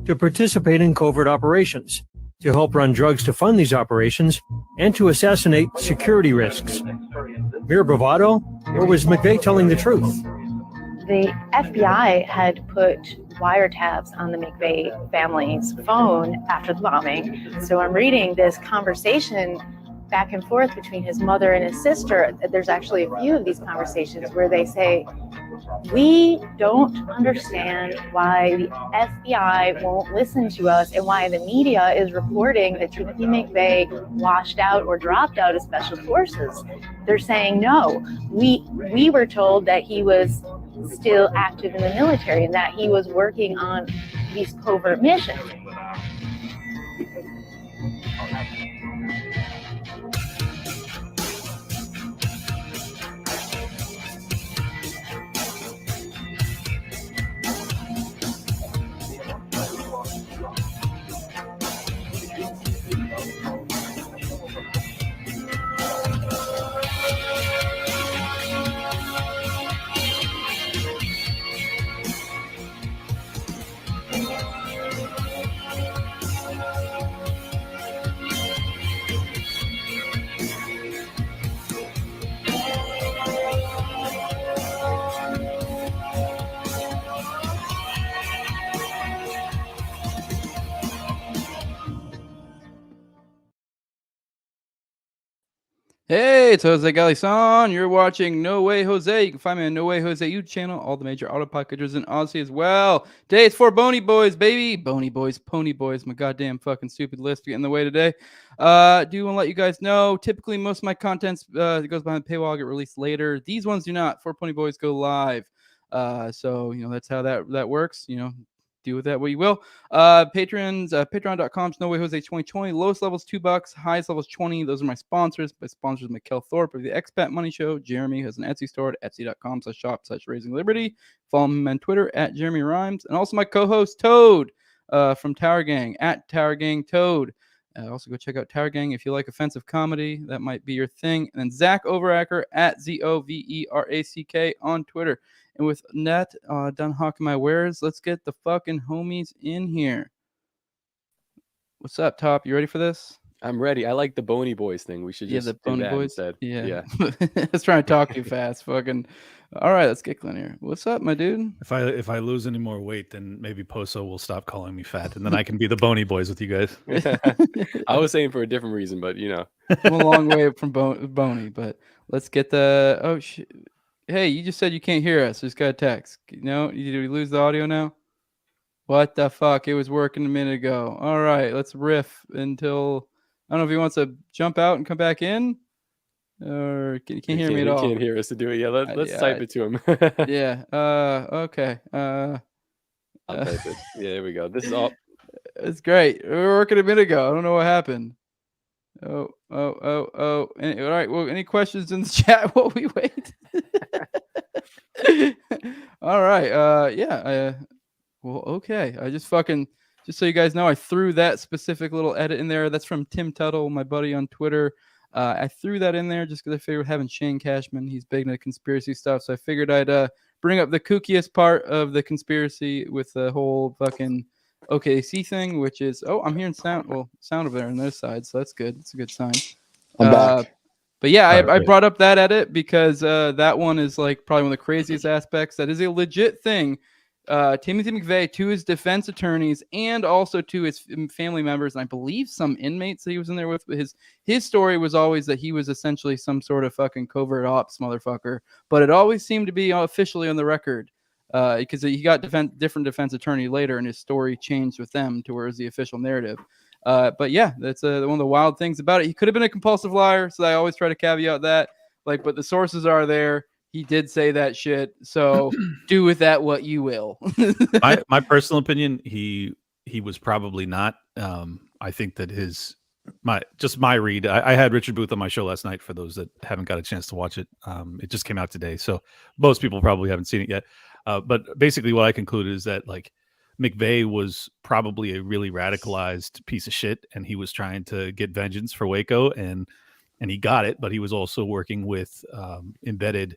to participate in covert operations, to help run drugs to fund these operations, and to assassinate security risks. Mere bravado, or was McVeigh telling the truth? The FBI had put wiretaps on the McVeigh family's phone after the bombing. So I'm reading this conversation back and forth between his mother and his sister. There's actually a few of these conversations where they say, we don't understand why the FBI won't listen to us and why the media is reporting that Timothy McVeigh washed out or dropped out of special forces. They're saying, no, we were told that he was still active in the military and that he was working on these covert missions. Hey, it's Jose Galison. You're watching No Way Jose. You can find me on No Way Jose YouTube channel, all the major auto podcasters in Aussie as well. Today it's for Ponyboys, baby. Ponyboys, my goddamn fucking stupid list get in the way today. Do want to let you guys know, typically most of my content that goes behind the paywall get released later. These ones do not. For Ponyboys go live. So, that's how that works, do with that what you will. Patrons, patreon.com, No Way Jose 2020. Lowest levels $2, highest levels 20. Those are my sponsors. My sponsors, Mikkel Thorpe of the Expat Money Show. Jeremy has an Etsy store at etsy.com/shop/raising liberty. Follow him on Twitter at Jeremy Rhymes. And also my co-host Toad from Tower Gang at Tower Gang Toad. Also go check out Tower Gang if you like offensive comedy. That might be your thing. And then Zach Overacker at ZOVERACK on Twitter. And with that, done hawking my wares, let's get the fucking homies in here. What's up, Top? You ready for this? I'm ready. I like the Ponyboys thing. We should just the do that Ponyboys instead. Yeah. I was trying to talk too fast. Fucking. All right, let's get clean here. What's up, my dude? If I lose any more weight, then maybe Poso will stop calling me fat, and then I can be the Ponyboys with you guys. I was saying for a different reason, but I'm a long way from Bony. But let's get the. Oh shit. Hey, you just said you can't hear us. Just got a text. No, did we lose the audio now? What the fuck? It was working a minute ago. All right, let's riff until I don't know if he wants to jump out and come back in, or you can't hear me at all. He can't hear us to do it. Yeah, let's type it to him. Yeah. Okay. I'll type it. Yeah, there we go. This is all. It's great. We were working a minute ago. I don't know what happened. Oh. All right. Well, any questions in the chat while we wait? All right. Yeah. Well, okay. I just so you guys know, I threw that specific little edit in there. That's from Tim Tuttle, my buddy on Twitter. I threw that in there just because I figured having Shane Cashman, he's big into conspiracy stuff. So I figured I'd bring up the kookiest part of the conspiracy with the whole fucking OKC thing, which is, I'm hearing sound over there on this side. So that's good. It's a good sign. I'm back. But yeah, I brought up that edit because that one is like probably one of the craziest aspects. That is a legit thing. Timothy McVeigh, to his defense attorneys and also to his family members, and I believe some inmates that he was in there with. His story was always that he was essentially some sort of fucking covert ops motherfucker, but it always seemed to be officially on the record because he got different defense attorney later, and his story changed with them to where it was the official narrative. But yeah, that's one of the wild things about it. He could have been a compulsive liar, so I always try to caveat that. But the sources are there. He did say that shit, so do with that what you will. my personal opinion, he was probably not. I think that my read. I had Richard Booth on my show last night. For those that haven't got a chance to watch it, it just came out today, so most people probably haven't seen it yet. But basically, what I concluded is that McVeigh was probably a really radicalized piece of shit, and he was trying to get vengeance for Waco, and he got it. But he was also working with embedded.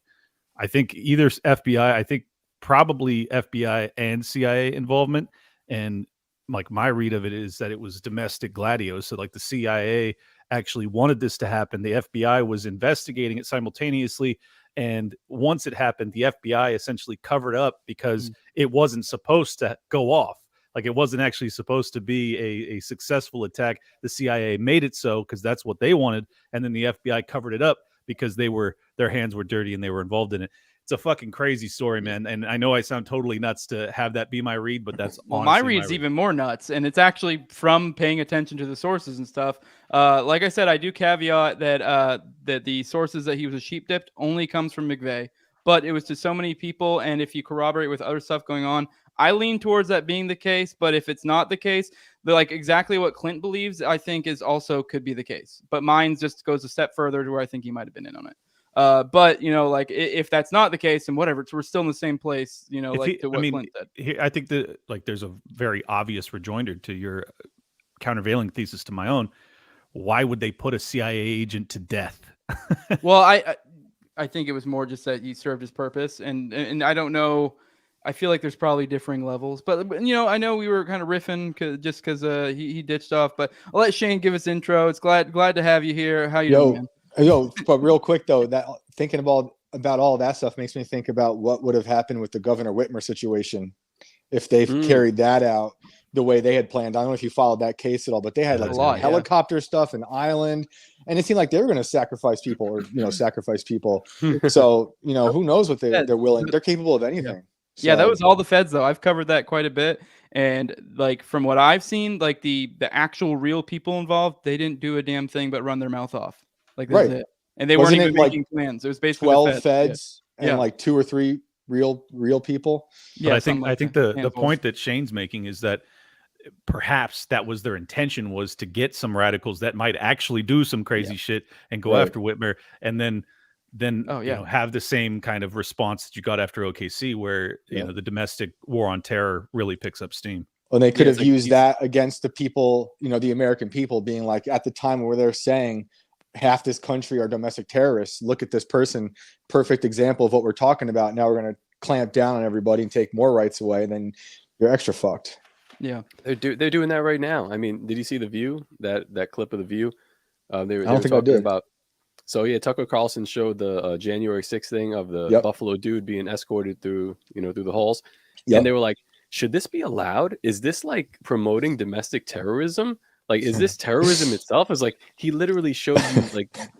I think either FBI, probably FBI and CIA involvement. And like my read of it is that it was domestic gladios. So like the CIA actually wanted this to happen. The FBI was investigating it simultaneously. And once it happened, the FBI essentially covered up because it wasn't supposed to go off. Like it wasn't actually supposed to be a successful attack. The CIA made it so because that's what they wanted. And then the FBI covered it up because their hands were dirty and they were involved in it. It's a fucking crazy story, man. And I know I sound totally nuts to have that be my read, but that's my read's even more nuts, and it's actually from paying attention to the sources and stuff. Like I said, I do caveat that that the sources that he was a sheep dipped only comes from McVeigh, but it was to so many people, and if you corroborate with other stuff going on, I lean towards that being the case. But if it's not the case, like exactly what Clint believes, I think is also could be the case. But mine just goes a step further to where I think he might have been in on it. But you know, like if that's not the case, then whatever, we're still in the same place, you know, like to what Clint said. I think that like there's a very obvious rejoinder to your countervailing thesis to my own. Why would they put a CIA agent to death? Well, I think it was more just that he served his purpose, and I don't know. I feel like there's probably differing levels, but you know, I know we were kind of riffing just because he ditched off. But I'll let Shane give his intro. It's glad to have you here. How you doing, man? But real quick though, that thinking about all that stuff makes me think about what would have happened with the Governor Whitmer situation if they've carried that out the way they had planned. I don't know if you followed that case at all, but they had like helicopter stuff, an island, and it seemed like they were going to sacrifice people. So you know, who knows what they're willing? They're capable of anything. Yeah. Yeah, that was all the feds though. I've covered that quite a bit, and like from what I've seen, like the actual real people involved, they didn't do a damn thing but run their mouth off. Like that's it. And they weren't even making plans. It was basically 12 feds and like 2 or 3 real people. Yeah, I think the point that Shane's making is that perhaps that was their intention, was to get some radicals that might actually do some crazy shit and go after Whitmer, and then you know, have the same kind of response that you got after OKC, where you know the domestic war on terror really picks up steam. And they could have used that against the people, you know, the American people, being like, at the time where they're saying half this country are domestic terrorists, look at this person, perfect example of what we're talking about. Now we're going to clamp down on everybody and take more rights away, and then you're extra fucked. Yeah, they're doing that right now. I mean, did you see The View? That clip of The View? They were talking about. So yeah, Tucker Carlson showed the January 6th thing of the Buffalo dude being escorted through the halls, and they were like, should this be allowed? Is this like promoting domestic terrorism? Like, is this terrorism itself? It's like he literally showed you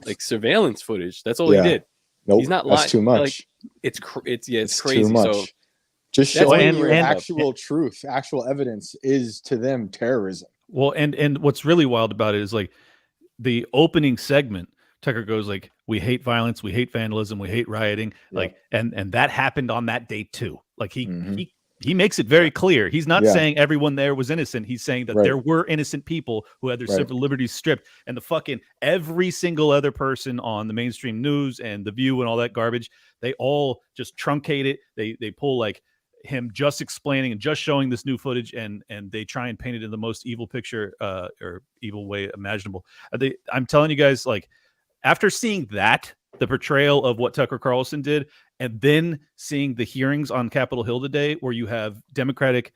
like surveillance footage. That's all he did. Nope, he's not lying. That's too much. Like, it's crazy. Too much. So just showing your actual truth, actual evidence is to them terrorism. Well, and what's really wild about it is like the opening segment. Tucker goes like, we hate violence, we hate vandalism, we hate rioting. Like, and that happened on that day too. Like he makes it very clear. He's not saying everyone there was innocent. He's saying that there were innocent people who had their civil liberties stripped, and the fucking every single other person on the mainstream news and The View and all that garbage, they all just truncate it. They pull like him just explaining and just showing this new footage, and they try and paint it in the most evil picture or evil way imaginable. I'm telling you guys, like, after seeing that, the portrayal of what Tucker Carlson did, and then seeing the hearings on Capitol Hill today, where you have Democratic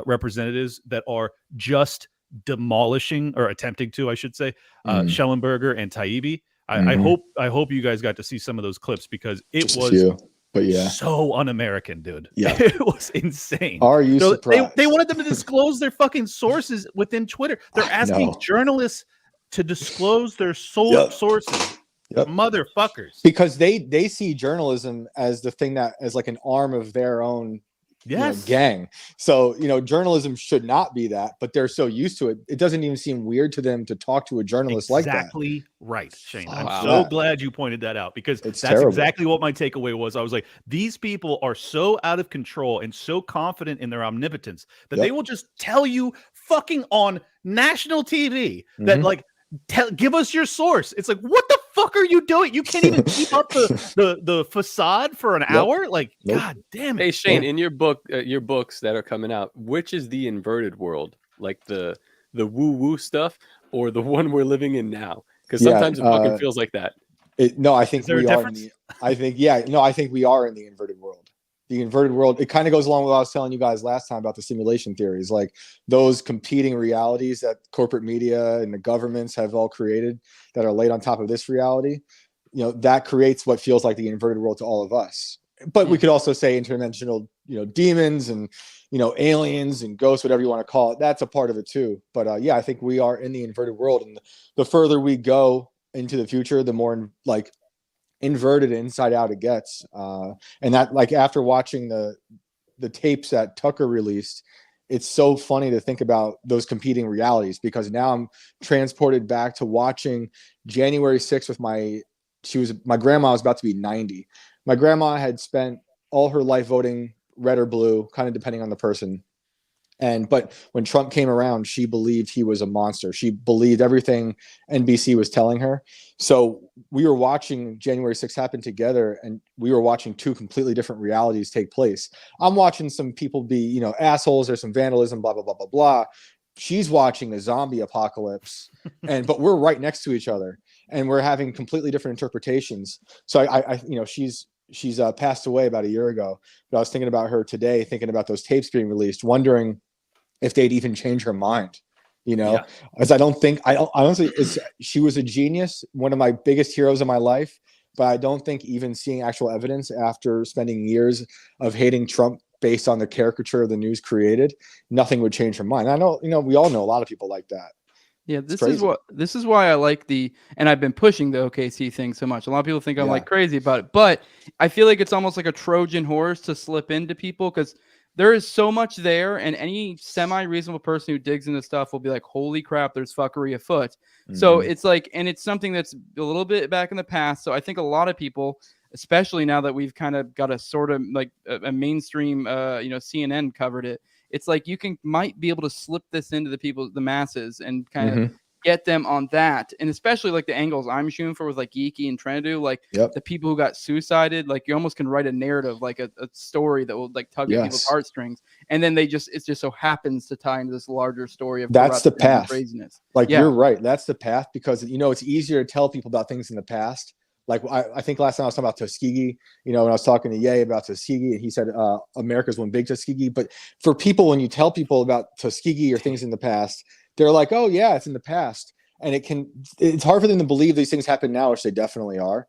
representatives that are just demolishing, or attempting to, I should say, Schellenberger and Taibbi. I hope you guys got to see some of those clips, because it was so un-American, dude. Yeah, it was insane. Are you surprised? They wanted them to disclose their fucking sources within Twitter. They're asking journalists to disclose their sources. Motherfuckers. Because they see journalism as the thing that as like an arm of their own gang. So, journalism should not be that, but they're so used to it. It doesn't even seem weird to them to talk to a journalist like that. Exactly right, Shane. I'm so glad you pointed that out, because that's terrible. Exactly what my takeaway was. I was like, these people are so out of control and so confident in their omnipotence that they will just tell you fucking on national TV that like, give us your source. It's like, what the fuck are you doing? You can't even keep up the facade for an hour. Like, god damn it. Hey Shane, in your books that are coming out, which is the inverted world, like the woo woo stuff, or the one we're living in now? Because sometimes it fucking feels like that. I think we are. I think we are in the inverted world. the inverted world, it kind of goes along with what I was telling you guys last time about the simulation theories, like those competing realities that corporate media and the governments have all created that are laid on top of this reality. You know, that creates what feels like the inverted world to all of us. But we could also say interdimensional, demons and, aliens and ghosts, whatever you want to call it. That's a part of it too. But I think we are in the inverted world, and the further we go into the future, the more like inverted inside out it gets. And that, like, after watching the tapes that Tucker released, it's so funny to think about those competing realities, because now I'm transported back to watching January 6th with my grandma was about to be 90. My grandma had spent all her life voting red or blue, kind of depending on the person. But when Trump came around, she believed he was a monster. She believed everything NBC was telling her. So we were watching January 6th happen together, and we were watching two completely different realities take place. I'm watching some people be, assholes. There's some vandalism, blah, blah, blah, blah, blah. She's watching a zombie apocalypse, but we're right next to each other, and we're having completely different interpretations. So I she's passed away about a year ago, but I was thinking about her today, thinking about those tapes being released, wondering if they'd even change her mind, as I honestly, she was a genius, one of my biggest heroes of my life, but I don't think even seeing actual evidence after spending years of hating Trump based on the caricature the news created, nothing would change her mind. I know, we all know a lot of people like that. Yeah, this is why I like and I've been pushing the OKC thing so much. A lot of people think I'm like crazy about it, but I feel like it's almost like a Trojan horse to slip into people, because there is so much there, and any semi-reasonable person who digs into stuff will be like, holy crap, there's fuckery afoot. Mm-hmm. So it's like, and it's something that's a little bit back in the past. So I think a lot of people, especially now that we've kind of got a sort of like a mainstream, CNN covered it. It's like might be able to slip this into the masses, and kind of get them on that. And especially like the angles I'm shooting for with like Geeky and trying to do, like the people who got suicided, like you almost can write a narrative, like a story that will like tug at people's heartstrings. And then it just so happens to tie into this larger story of that's the path. Craziness. Like you're right. That's the path, because, it's easier to tell people about things in the past. Like I think last time I was talking about Tuskegee, when I was talking to Ye about Tuskegee, and he said America's one big Tuskegee. But for people, when you tell people about Tuskegee or things in the past, they're like, oh yeah, it's in the past. And it's hard for them to believe these things happen now, which they definitely are.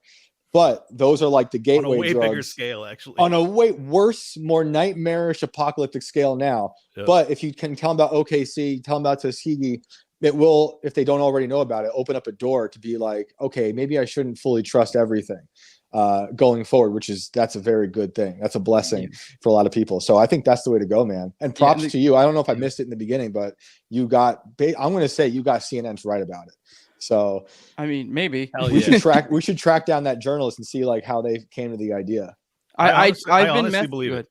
But those are like the gateway drugs. On a way bigger scale, actually. On a way worse, more nightmarish, apocalyptic scale now. Yep. But if you can tell them about OKC, tell them about Tuskegee, it will, if they don't already know about it, open up a door to be like, okay, maybe I shouldn't fully trust everything going forward, that's a very good thing. That's a blessing for a lot of people. So I think that's the way to go, man. And props to you. I don't know if I missed it in the beginning, but I'm going to say you got CNN to write about it. So I mean, maybe we should track down that journalist and see like how they came to the idea. I honestly believe it.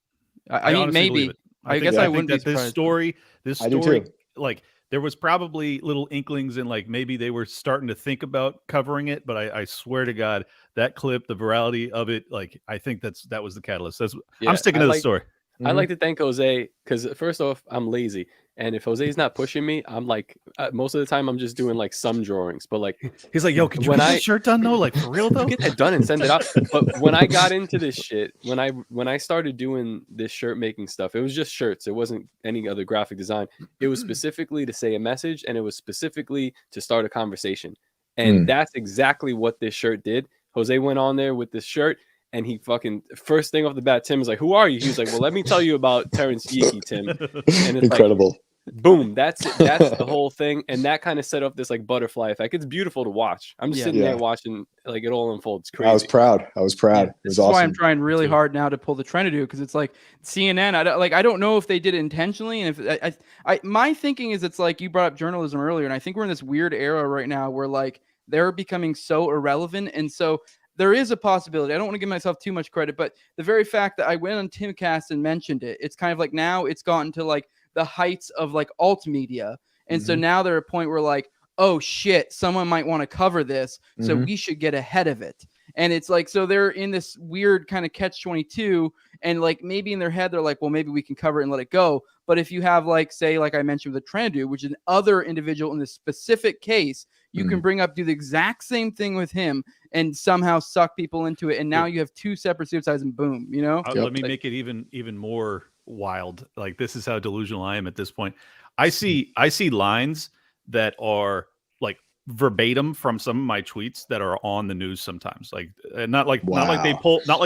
I mean, maybe. I guess I wouldn't be surprised. This story, like, there was probably little inklings, and like maybe they were starting to think about covering it, but I swear to God, that clip, the virality of it, like I think that was the catalyst. I'm sticking to the story. I like to thank Jose, because first off, I'm lazy, and if Jose's not pushing me, I'm like most of the time I'm just doing like some drawings. But like he's like, yo, could you get that shirt done though? Like for real though? Get that done and send it out. But when I got into this shit, when I started doing this shirt making stuff, it was just shirts. It wasn't any other graphic design. It was specifically to say a message, and it was specifically to start a conversation. And that's exactly what this shirt did. Jose went on there with this shirt, and he fucking, first thing off the bat, Tim was like, who are you? He was like, well, let me tell you about Terrence Geeky, Tim. And it's incredible. Like, boom, that's it. That's the whole thing. And that kind of set up this like butterfly effect. It's beautiful to watch. I'm just sitting there watching like it all unfold. It's crazy. I was proud. It was awesome. That's why I'm trying really hard now to pull the trend to do, because it's like CNN. I don't know if they did it intentionally, and if my thinking is, it's like you brought up journalism earlier, and I think we're in this weird era right now where like they're becoming so irrelevant, and so there is a possibility. I don't want to give myself too much credit, but the very fact that I went on Timcast and mentioned it, it's kind of like now it's gotten to like the heights of like alt media. And so now they're at a point where like, oh shit, someone might want to cover this. So we should get ahead of it. And it's like, so they're in this weird kind of catch-22, and like maybe in their head they're like, well, maybe we can cover it and let it go. But if you have like, say, like I mentioned with the Trandu, which is another individual in this specific case, you can do the exact same thing with him and somehow suck people into it. And now you have two separate suicides, and boom, you know? Let me make it even more wild. Like, this is how delusional I am at this point. I see lines that are like verbatim from some of my tweets that are on the news sometimes. Like, not like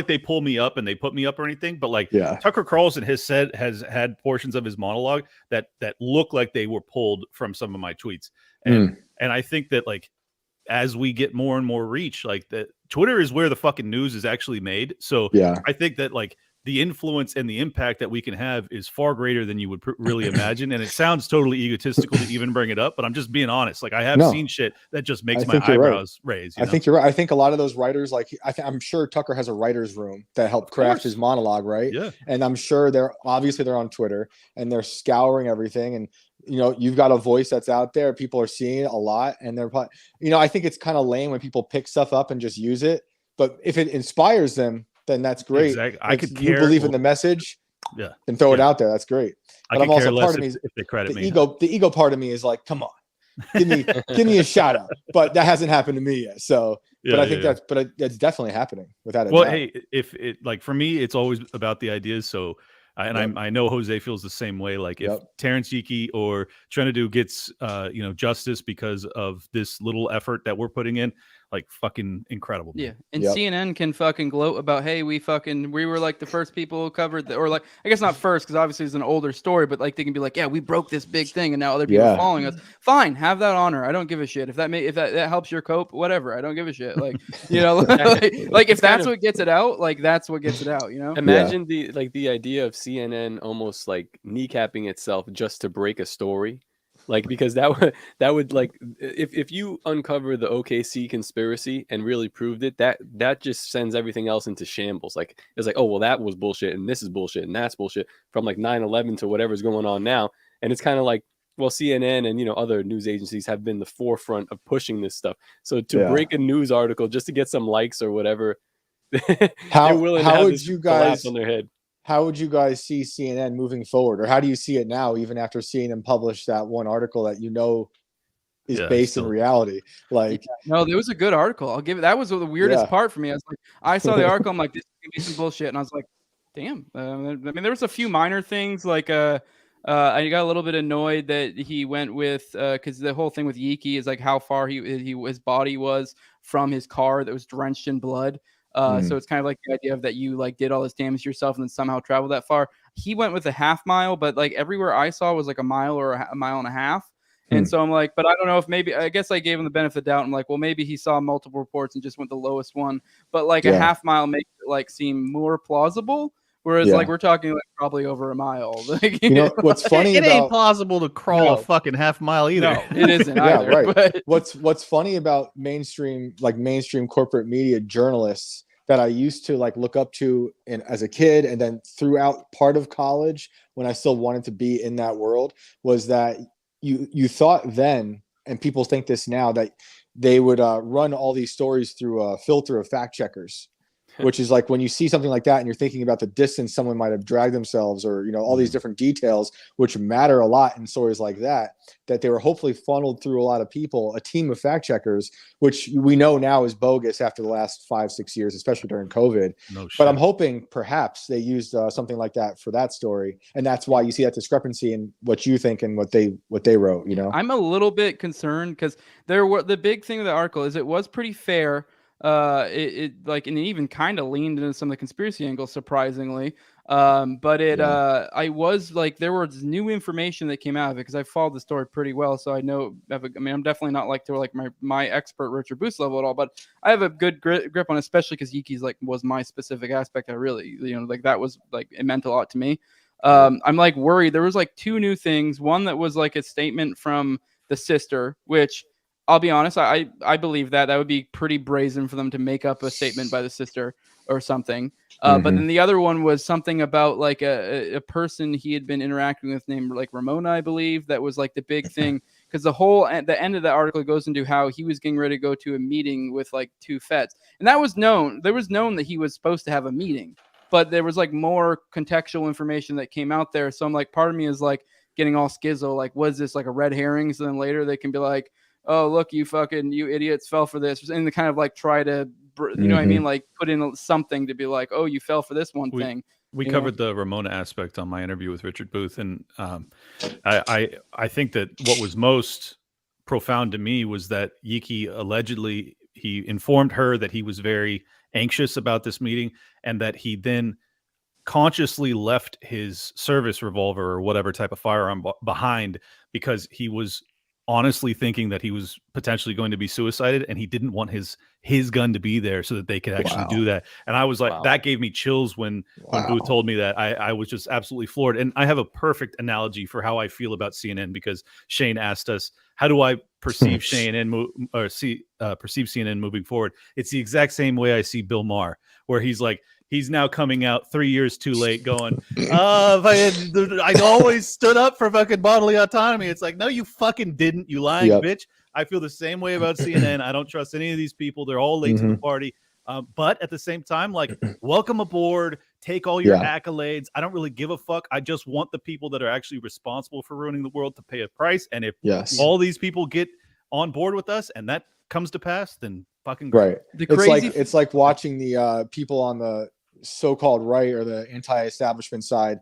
they pull me up and they put me up or anything, but like Tucker Carlson has had portions of his monologue that look like they were pulled from some of my tweets. And I think that, like, as we get more and more reach, like, that Twitter is where the fucking news is actually made. So I think that, like, the influence and the impact that we can have is far greater than you would really imagine. And it sounds totally egotistical to even bring it up, but I'm just being honest. Like, I have seen shit that just makes my eyebrows raise. I think you're right. I think a lot of those writers, like, I'm sure Tucker has a writer's room that helped craft his monologue, right? Yeah. And I'm sure they're on Twitter and they're scouring everything. And, you know, you've got a voice that's out there. People are seeing it a lot. And they're probably, you know, I think it's kind of lame when people pick stuff up and just use it. But if it inspires them, then that's great. Exactly. I could you believe in the message, and throw it out there. That's great. But I'm also part of me. If they credit me, the ego part of me is like, come on, give me a shout out. But that hasn't happened to me yet. So, but I think that's definitely happening without a doubt. Hey, if it, like, for me, it's always about the ideas. So, I know Jose feels the same way. Like, if Terrence Yeeki or Trenadu gets justice because of this little effort that we're putting in, like, fucking incredible. Man. Yeah. And CNN can fucking gloat about, hey, we were like the first people who covered or like, I guess not first, because obviously it's an older story, but like they can be like, yeah, we broke this big thing and now other people are following us. Fine, have that honor. I don't give a shit. If that helps your cope, whatever. I don't give a shit. Like, you know, like if that's what gets it out, like that's what gets it out, you know? Imagine the idea of CNN almost like kneecapping itself just to break a story. Like, because that would like, if you uncover the OKC conspiracy and really proved it, that just sends everything else into shambles. Like, it's like, oh, well, that was bullshit and this is bullshit and that's bullshit, from like 9/11 to whatever's going on now. And it's kind of like, well, CNN and, you know, other news agencies have been the forefront of pushing this stuff. So to break a news article just to get some likes or whatever, how would you guys on their head? How would you guys see CNN moving forward? Or how do you see it now, even after seeing them publish that one article that, you know, is based in reality? Like, no, there was a good article. I'll give it. That was the weirdest part for me. I was like, I saw the article. I'm like, this is gonna be some bullshit. And I was like, damn. I mean, there was a few minor things. Like, I got a little bit annoyed that he went with, because the whole thing with Yeeki is like how far his body was from his car that was drenched in blood. So it's kind of like the idea of that you like did all this damage to yourself and then somehow traveled that far. He went with a half mile, but like everywhere I saw was like a mile or a mile and a half. And so I'm like, but I don't know if maybe, I guess I gave him the benefit of the doubt. I'm like, well, maybe he saw multiple reports and just went the lowest one. But like a half mile makes it like seem more plausible. Whereas like we're talking like probably over a mile. Like, you know what's funny? It ain't plausible to crawl a fucking half mile either. No, it isn't either. Right. But What's funny about mainstream corporate media journalists that I used to like look up to as a kid, and then throughout part of college when I still wanted to be in that world, was that you thought then, and people think this now, that they would run all these stories through a filter of fact checkers. Which is like when you see something like that and you're thinking about the distance someone might have dragged themselves, or, you know, all these different details, which matter a lot in stories like that they were hopefully funneled through a lot of people, a team of fact checkers, which we know now is bogus after the last 5-6 years, especially during COVID. But I'm hoping perhaps they used something like that for that story. And that's why you see that discrepancy in what you think and what they wrote, you know? I'm a little bit concerned because the big thing of the article is it was pretty fair. It like, and it even kind of leaned into some of the conspiracy angles, surprisingly. But I was like, there was new information that came out of it because I followed the story pretty well, so I know. I'm definitely not like to like my expert Richard Boost level at all, but I have a good grip on it, especially because Yeeky's like was my specific aspect. I really, you know, like that was like it meant a lot to me. I'm like worried. There was like two new things. One that was like a statement from the sister, which I'll be honest, I believe that would be pretty brazen for them to make up a statement by the sister or something. But then the other one was something about like a person he had been interacting with named like Ramona, I believe. That was like the big thing. because the end of the article goes into how he was getting ready to go to a meeting with like 2 feds, and that was known. There was known that he was supposed to have a meeting, but there was like more contextual information that came out there. So I'm like, part of me is like getting all schizo, like, was this like a red herring? So then later they can be like, oh, look, you idiots fell for this, and they kind of like try to, you know what I mean, like put in something to be like, oh, you fell for this one thing. We covered the Ramona aspect on my interview with Richard Booth, and I think that what was most profound to me was that Yiki allegedly, he informed her that he was very anxious about this meeting, and that he then consciously left his service revolver or whatever type of firearm behind, because he was honestly thinking that he was potentially going to be suicided, and he didn't want his gun to be there so that they could actually do that. And I was like, that gave me chills when Booth told me that. I was just absolutely floored. And I have a perfect analogy for how I feel about CNN, because Shane asked us, how do I perceive perceive CNN moving forward? It's the exact same way I see Bill Maher, where he's like, he's now coming out 3 years too late going, I always stood up for fucking bodily autonomy. It's like, no, you fucking didn't, you lying bitch. I feel the same way about CNN. I don't trust any of these people. They're all late to the party. But at the same time, like, welcome aboard. Take all your accolades. I don't really give a fuck. I just want the people that are actually responsible for ruining the world to pay a price. And if all these people get on board with us and that comes to pass, then fucking great. Right. It's like watching the people on the so-called right or the anti-establishment side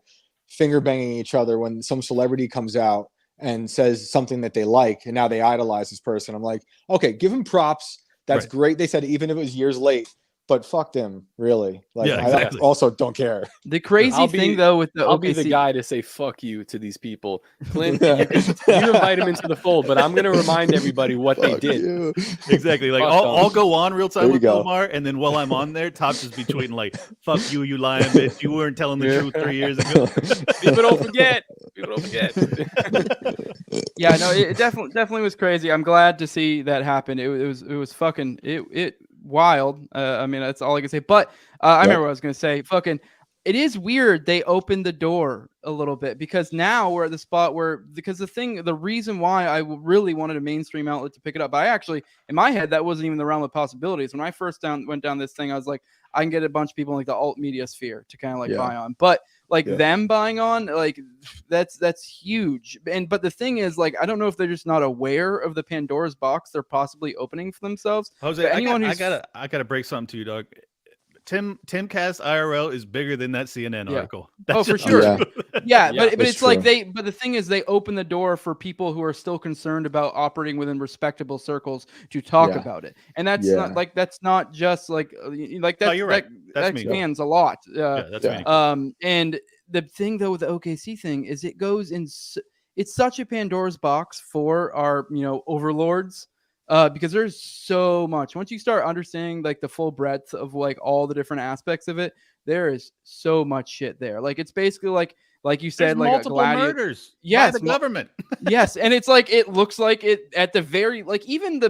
finger banging each other when some celebrity comes out and says something that they like, and now they idolize this person. I'm like, okay, give him props. That's great. They said even if it was years late, but fuck them, really. Like, I also don't care. The crazy thing, though, with the I'll be the guy to say fuck you to these people. Clint, you invite them into the fold, but I'm going to remind everybody what they did. You. Exactly. Like, I'll go on real time with Bill Maher, and then while I'm on there, Tops just be tweeting like, fuck you, you lying bitch. You weren't telling the truth 3 years ago. People don't forget. Yeah, no, it definitely was crazy. I'm glad to see that happen. It was fucking it wild. I mean, that's all I can say. But I remember what I was gonna say. Fucking, it is weird they opened the door a little bit, because now we're at the spot where, because the reason why I really wanted a mainstream outlet to pick it up, I actually, in my head, that wasn't even the realm of possibilities. When I first went down this thing, I was like, I can get a bunch of people in like the alt media sphere to kind of like buy on, but like them buying on, like that's huge. But the thing is, like, I don't know if they're just not aware of the Pandora's box they're possibly opening for themselves. Jose, I gotta break something to you, dog. Timcast IRL is bigger than that CNN article. That's for sure. But it's true. Like but the thing is, they open the door for people who are still concerned about operating within respectable circles to talk about it. And that's not just like that. No, you're right. That expands a lot. That's me. And the thing though with the OKC thing is it goes in. It's such a Pandora's box for our overlords. Because there's so much. Once you start understanding like the full breadth of like all the different aspects of it, there is so much shit there. Like, it's basically like you said, there's like multiple murders. Yes, by the government. Yes, and it's like, it looks like it at the very, like, even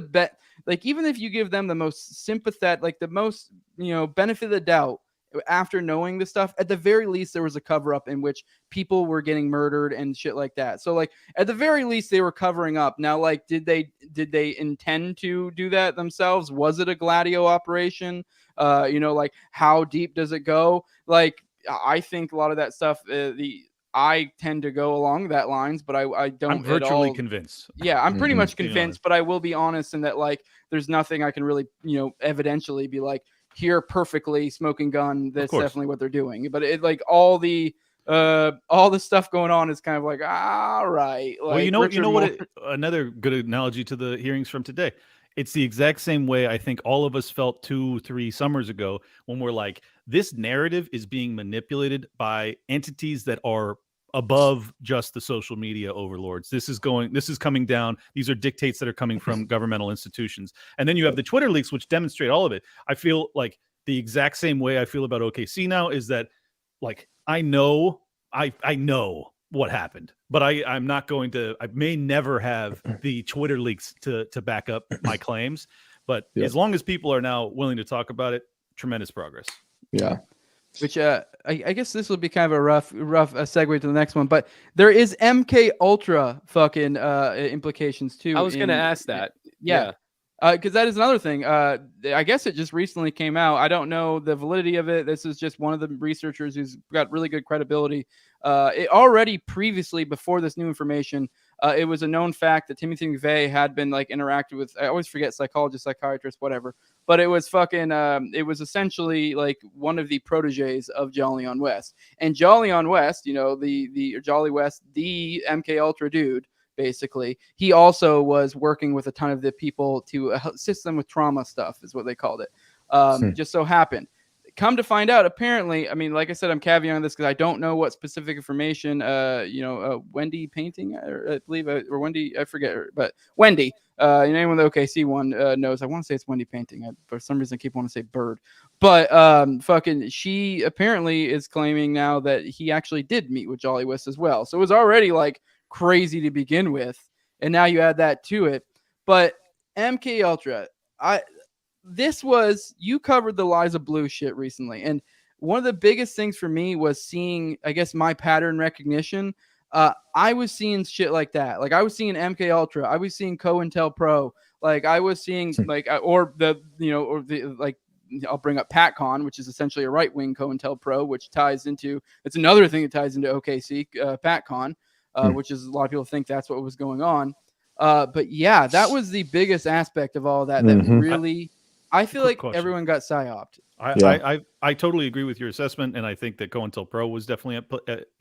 even if you give them the most sympathetic, like the most benefit of the doubt, after knowing this stuff, at the very least there was a cover up in which people were getting murdered and shit like that. So like, at the very least they were covering up. Now, like, did they intend to do that themselves? Was it a Gladio operation? Like, how deep does it go? Like, I think a lot of that stuff, I tend to go along that lines, but I don't. I'm virtually convinced. Yeah, I'm pretty much convinced, but I will be honest in that, like, there's nothing I can really, evidentially be like, here perfectly smoking gun. That's definitely what they're doing. But it, like, all the stuff going on is kind of like, all right. Like, well, another good analogy to the hearings from today. It's the exact same way I think all of us felt 2-3 summers ago when we're like, this narrative is being manipulated by entities that are above just the social media overlords. This is coming down. These are dictates that are coming from governmental institutions. And then you have the Twitter leaks, which demonstrate all of it. I feel like the exact same way I feel about OKC now is that, like, I know what happened, but I'm not going to, I may never have the Twitter leaks to back up my claims. But as long as people are now willing to talk about it, tremendous progress. Yeah. which I guess this would be kind of a rough segue to the next one, but there is MK Ultra fucking implications too. I was going to ask that. Yeah. Because that is another thing. I guess it just recently came out. I don't know the validity of it. This is just one of the researchers who's got really good credibility. It already previously, before this new information, it was a known fact that Timothy McVeigh had been like interacted with. I always forget psychologist, psychiatrist, whatever. But it was fucking. It was essentially like one of the proteges of Jolly on West, and Jolly on West, you know, the Jolly West, the MK Ultra dude. Basically, he also was working with a ton of the people to assist them with trauma stuff, is what they called it. Just so happened. Come to find out, apparently, I mean, like I said, I'm caveating this because I don't know what specific information, Wendy Painting, I believe, or Wendy, I forget, but Wendy, anyone the OKC one knows, I want to say it's Wendy Painting. For some reason, I keep wanting to say Bird. But fucking, she apparently is claiming now that he actually did meet with Jolly West as well. So it was already like crazy to begin with, and now you add that to it. But MK Ultra, you covered the Liza Blue shit recently, and one of the biggest things for me was seeing, I guess, my pattern recognition. I was seeing shit like that. Like I was seeing MK Ultra, I was seeing COINTELPRO, like I was seeing like I'll bring up PatCon, which is essentially a right-wing COINTELPRO, which ties into, it's another thing that ties into OKC, PatCon. Which is a lot of people think that's what was going on. But yeah, that was the biggest aspect of all that. That really, I feel like everyone got psyoped. I totally agree with your assessment, and I think that COINTELPRO was definitely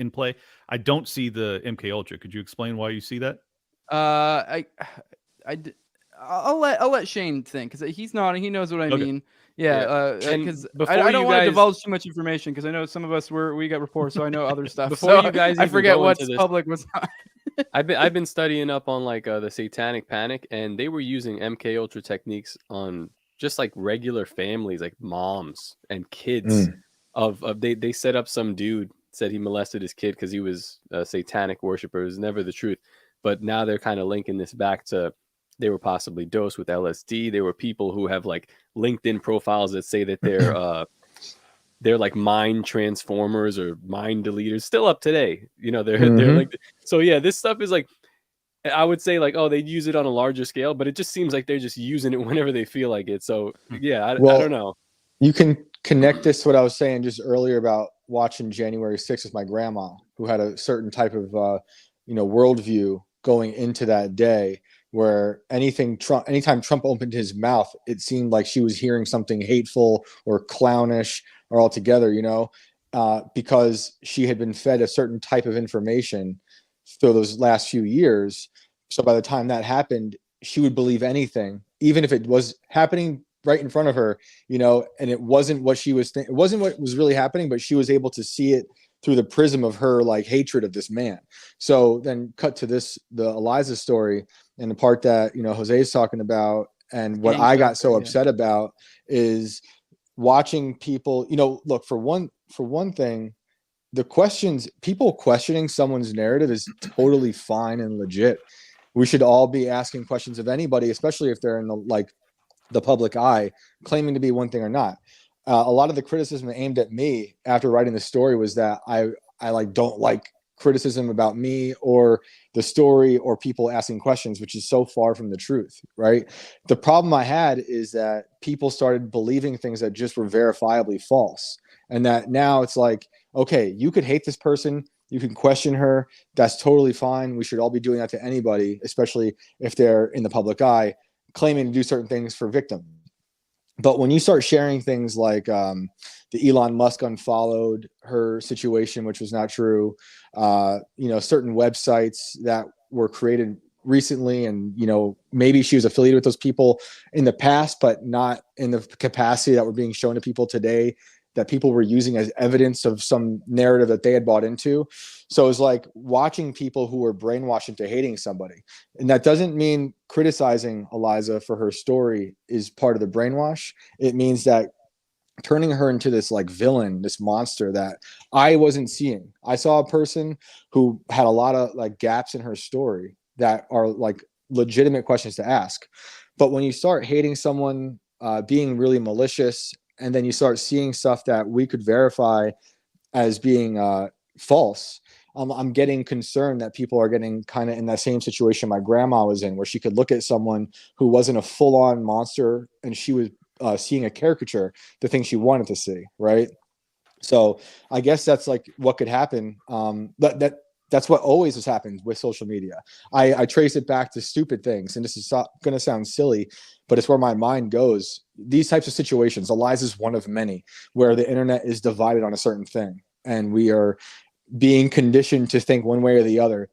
in play. I don't see the MK Ultra. Could you explain why you see that? I'll let Shane think, because he's nodding. He knows what I mean. Yeah, because I don't want to divulge too much information, because I know some of us we got reports, so I know other stuff. Before you guys, I forget what's public, what's not. I've been studying up on like the Satanic Panic, and they were using MK Ultra techniques on just like regular families, like moms and kids. They set up some dude, said he molested his kid because he was a satanic worshiper. It was never the truth, but now they're kind of linking this back to, they were possibly dosed with LSD. There were people who have like LinkedIn profiles that say that they're like mind transformers or mind deleters, still up today. You know, they're like, so yeah, this stuff is like, I would say like, oh, they use it on a larger scale, but it just seems like they're just using it whenever they feel like it. So yeah, I don't know. You can connect this to what I was saying just earlier about watching January 6th with my grandma, who had a certain type of worldview going into that day, where anytime Trump opened his mouth, it seemed like she was hearing something hateful or clownish or altogether, because she had been fed a certain type of information through those last few years. So by the time that happened, she would believe anything, even if it was happening right in front of her, and it wasn't what she was it wasn't what was really happening, but she was able to see it through the prism of her like hatred of this man. So then cut to the Eliza story, and the part that Jose is talking about, and what I got so upset about is watching people, look, for one thing, people questioning someone's narrative is totally fine and legit. We should all be asking questions of anybody, especially if they're in the public eye, claiming to be one thing or not. A lot of the criticism aimed at me after writing the story was that I don't like criticism about me or the story or people asking questions, which is so far from the truth, right? The problem I had is that people started believing things that just were verifiably false. And that now it's like, okay, you could hate this person, you can question her, that's totally fine. We should all be doing that to anybody, especially if they're in the public eye, claiming to do certain things for victims. But when you start sharing things like the Elon Musk unfollowed her situation, which was not true, certain websites that were created recently, and maybe she was affiliated with those people in the past, but not in the capacity that were being shown to people today, that people were using as evidence of some narrative that they had bought into. So it's like watching people who were brainwashed into hating somebody. And that doesn't mean criticizing Eliza for her story is part of the brainwash. It means that turning her into this like villain, this monster that I wasn't seeing. I saw a person who had a lot of like gaps in her story that are like legitimate questions to ask. But when you start hating someone, being really malicious and then you start seeing stuff that we could verify as being false, I'm getting concerned that people are getting kind of in that same situation my grandma was in, where she could look at someone who wasn't a full-on monster and she was seeing a caricature, the thing she wanted to see, right? So I guess that's like what could happen. That's what always has happened with social media. I trace it back to stupid things, and this is going to sound silly, but it's where my mind goes. These types of situations, the lies is one of many, where the internet is divided on a certain thing, and we are being conditioned to think one way or the other.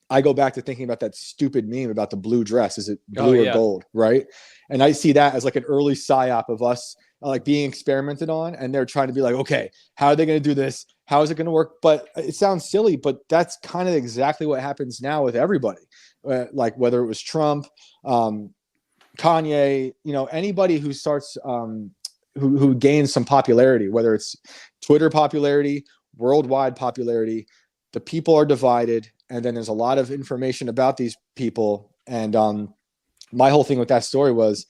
I go back to thinking about that stupid meme about the blue dress. Is it blue or gold, right? And I see that as like an early psyop of us like being experimented on, and they're trying to be like, okay, how are they going to do this? How is it going to work? But it sounds silly, but that's kind of exactly what happens now with everybody. Like whether it was Trump, Kanye, anybody who starts, who gains some popularity, whether it's Twitter popularity, worldwide popularity, the people are divided, and then there's a lot of information about these people. And my whole thing with that story was,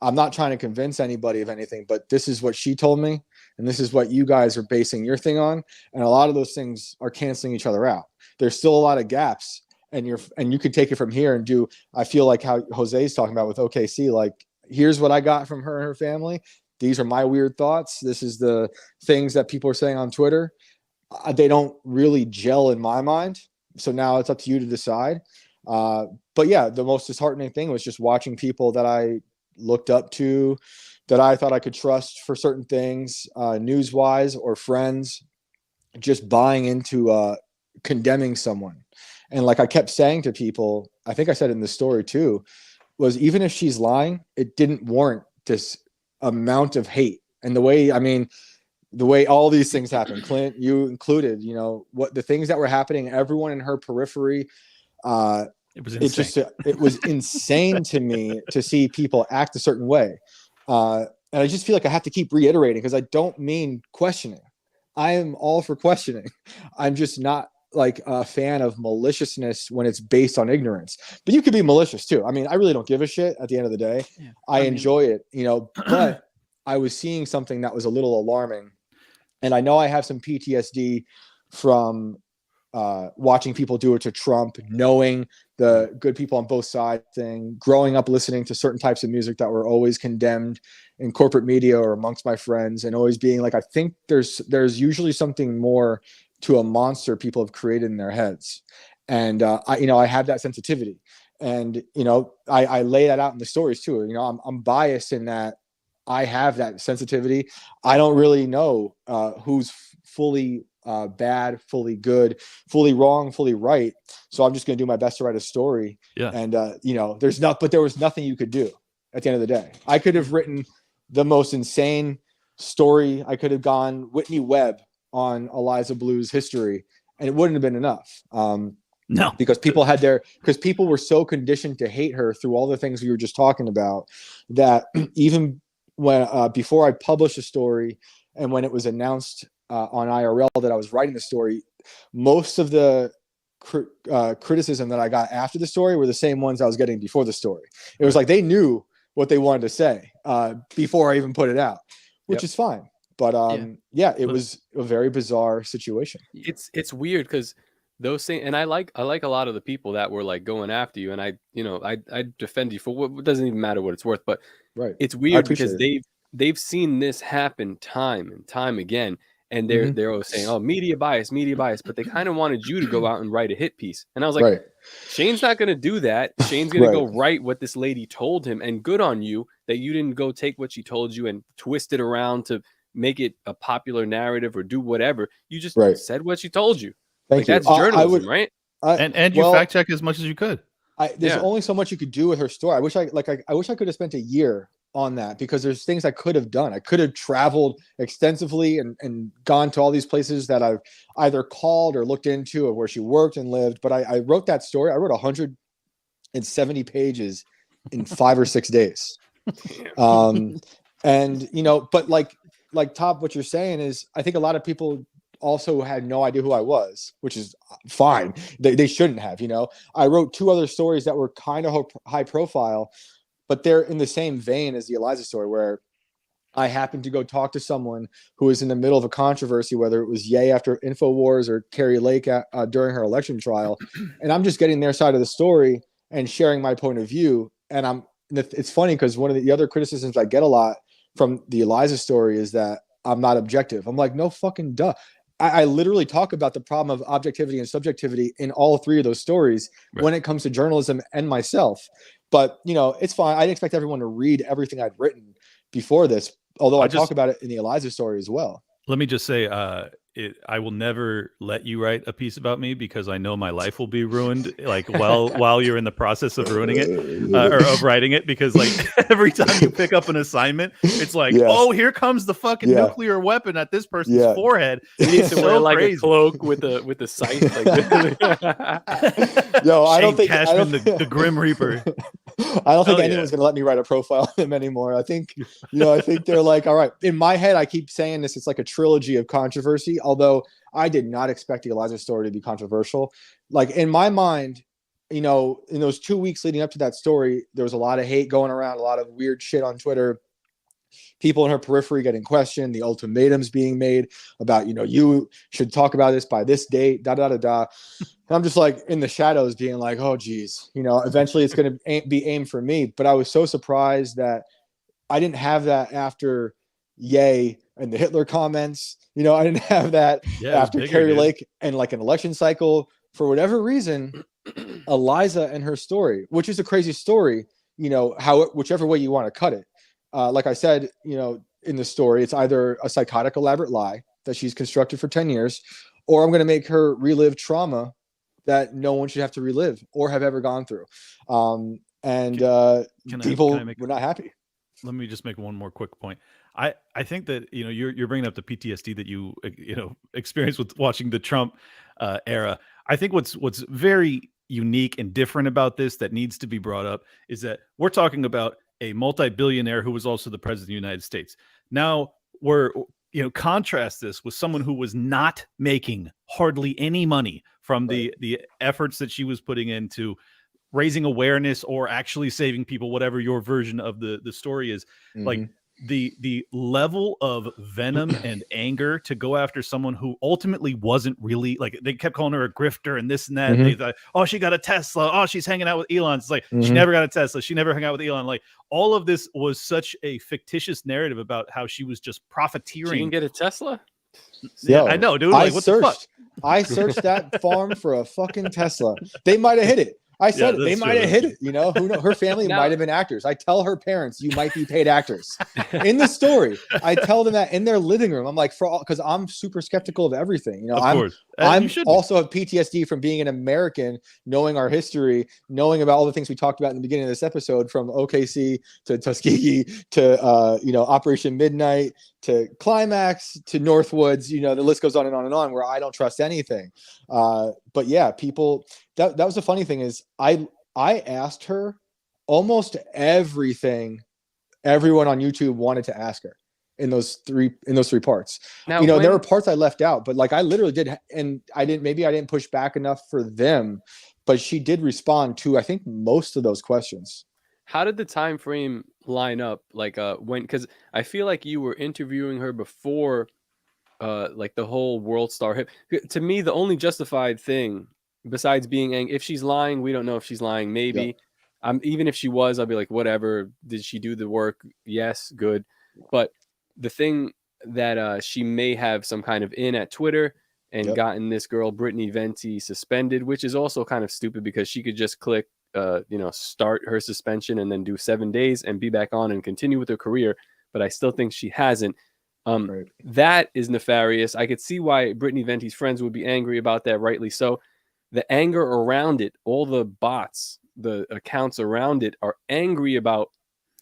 I'm not trying to convince anybody of anything, but this is what she told me, and this is what you guys are basing your thing on, and a lot of those things are canceling each other out. There's still a lot of gaps, and you could take it from here and do, I feel like how Jose's talking about with OKC, like, here's what I got from her and her family. These are my weird thoughts. This is the things that people are saying on Twitter. They don't really gel in my mind. So now it's up to you to decide. But yeah, the most disheartening thing was just watching people that I looked up to, that I thought I could trust for certain things, news-wise, or friends, just buying into condemning someone. And like I kept saying to people, I think I said it in the story too, was even if she's lying, it didn't warrant this amount of hate. And the way all these things happen, Clint, you included, what the things that were happening, everyone in her periphery, it was insane to me to see people act a certain way. And I just feel like I have to keep reiterating, because I don't mean questioning. I am all for questioning. I'm just not like a fan of maliciousness when it's based on ignorance. But you could be malicious too. I mean, I really don't give a shit at the end of the day. Yeah. I enjoy it, but I was seeing something that was a little alarming. And I know I have some PTSD from watching people do it to Trump, knowing the good people on both sides thing, growing up listening to certain types of music that were always condemned in corporate media or amongst my friends, and always being like, I think there's usually something more to a monster people have created in their heads. And I have that sensitivity, and I lay that out in the stories too. I'm biased in that I have that sensitivity. I don't really know who's fully bad, fully good, fully wrong, fully right. So I'm just going to do my best to write a story. Yeah. And there was nothing you could do at the end of the day. I could have written the most insane story. I could have gone Whitney Webb on Eliza Blue's history, and it wouldn't have been enough. No, because people were so conditioned to hate her through all the things we were just talking about, that even when before I published a story, and when it was announced on IRL that I was writing the story, most of the criticism that I got after the story were the same ones I was getting before the story. It was like they knew what they wanted to say before I even put it out, which is fine. But it was a very bizarre situation. It's weird because those things, and I like a lot of the people that were like going after you, and I defend you for what doesn't even matter what it's worth. But it's weird because they've seen this happen time and time again. And they're always saying, oh, media bias, but they kind of wanted you to go out and write a hit piece. And I was like, Shane's not going to do that. Shane's going to go write what this lady told him. And good on you that you didn't go take what she told you and twist it around to make it a popular narrative or do whatever. You just said what she told you. Thank you. That's journalism, right? And you fact check as much as you could. There's only so much you could do with her story. I wish I could have spent a year on that, because there's things I could have done. I could have traveled extensively and gone to all these places that I've either called or looked into, or where she worked and lived. But I wrote that story. I wrote 170 pages in 5 or 6 days. But like Top, what you're saying is, I think a lot of people also had no idea who I was, which is fine. They shouldn't have, I wrote 2 other stories that were kind of high profile, but they're in the same vein as the Eliza story, where I happened to go talk to someone who was in the middle of a controversy, whether it was Ye after InfoWars or Carrie Lake during her election trial. And I'm just getting their side of the story and sharing my point of view. And it's funny because one of the other criticisms I get a lot from the Eliza story is that I'm not objective. I'm like, no fucking duh. I literally talk about the problem of objectivity and subjectivity in all three of those stories when it comes to journalism and myself. But, it's fine. I didn't expect everyone to read everything I'd written before this, although I talk about it in the Eliza story as well. Let me just say, I will never let you write a piece about me because I know my life will be ruined. Like while you're in the process of ruining it or of writing it, because like every time you pick up an assignment, it's like, oh, here comes the fucking nuclear weapon at this person's forehead. He needs to wear like a cloak with the sight. Yo, I don't think Cashman, the Grim Reaper. I don't think anyone's gonna let me write a profile of him anymore. I think, I think they're like, all right. In my head, I keep saying this. It's like a trilogy of controversy. Although I did not expect the Eliza story to be controversial. Like in my mind, in those 2 weeks leading up to that story, there was a lot of hate going around, a lot of weird shit on Twitter. People in her periphery getting questioned, the ultimatums being made about, you should talk about this by this date, da da da da. And I'm just like in the shadows being like, oh, geez, eventually it's going to be aimed for me. But I was so surprised that I didn't have that after Ye and the Hitler comments. I didn't have that after Carrie Lake and like an election cycle. For whatever reason, Eliza and her story, which is a crazy story, whichever way you want to cut it. Like I said, in the story, it's either a psychotic elaborate lie that she's constructed for 10 years, or I'm going to make her relive trauma that no one should have to relive or have ever gone through. People were not happy. Let me just make one more quick point. I think that you're bringing up the PTSD that you experienced with watching the Trump era. I think what's very unique and different about this that needs to be brought up is that we're talking about a multi-billionaire who was also the president of the United States. Now we're contrast this with someone who was not making hardly any money from the efforts that she was putting into raising awareness or actually saving people, whatever your version of the story is. Mm-hmm. Like the level of venom and anger to go after someone who ultimately wasn't really, like, they kept calling her a grifter and this and that. Mm-hmm. And they thought, oh, she got a Tesla. Oh, she's hanging out with Elon. It's like, she never got a Tesla. She never hung out with Elon. Like, all of this was such a fictitious narrative about how she was just profiteering. She didn't get a Tesla? Yeah, I know, dude. Like, what the fuck? I searched that farm for a fucking Tesla. They might have hit it. I said they might have hit it. Who knows? Her family might have been actors. I tell her parents, you might be paid actors. In the story, I tell them that in their living room. I'm like, because I'm super skeptical of everything. I'm also have PTSD from being an American, knowing our history, knowing about all the things we talked about in the beginning of this episode, from OKC to Tuskegee to Operation Midnight to Climax to Northwoods. The list goes on and on and on, where I don't trust anything. But yeah, people. That was the funny thing is I asked her almost everything everyone on YouTube wanted to ask her in those three parts. Now, there were parts I left out, but like I literally did, and I didn't push back enough for them, but she did respond to, I think, most of those questions. How did the time frame line up? Like because I feel like you were interviewing her before like the whole World Star hit. To me, the only justified thing, besides being angry, if she's lying, we don't know if she's lying. Maybe, even if she was, I'll be like, whatever. Did she do the work? Yes, good. But the thing that she may have some kind of in at Twitter and gotten this girl Brittany Venti suspended, which is also kind of stupid because she could just click, start her suspension and then do 7 days and be back on and continue with her career. But I still think she hasn't. That is nefarious. I could see why Brittany Venti's friends would be angry about that, rightly so. The anger around it, all the bots, the accounts around it are angry about,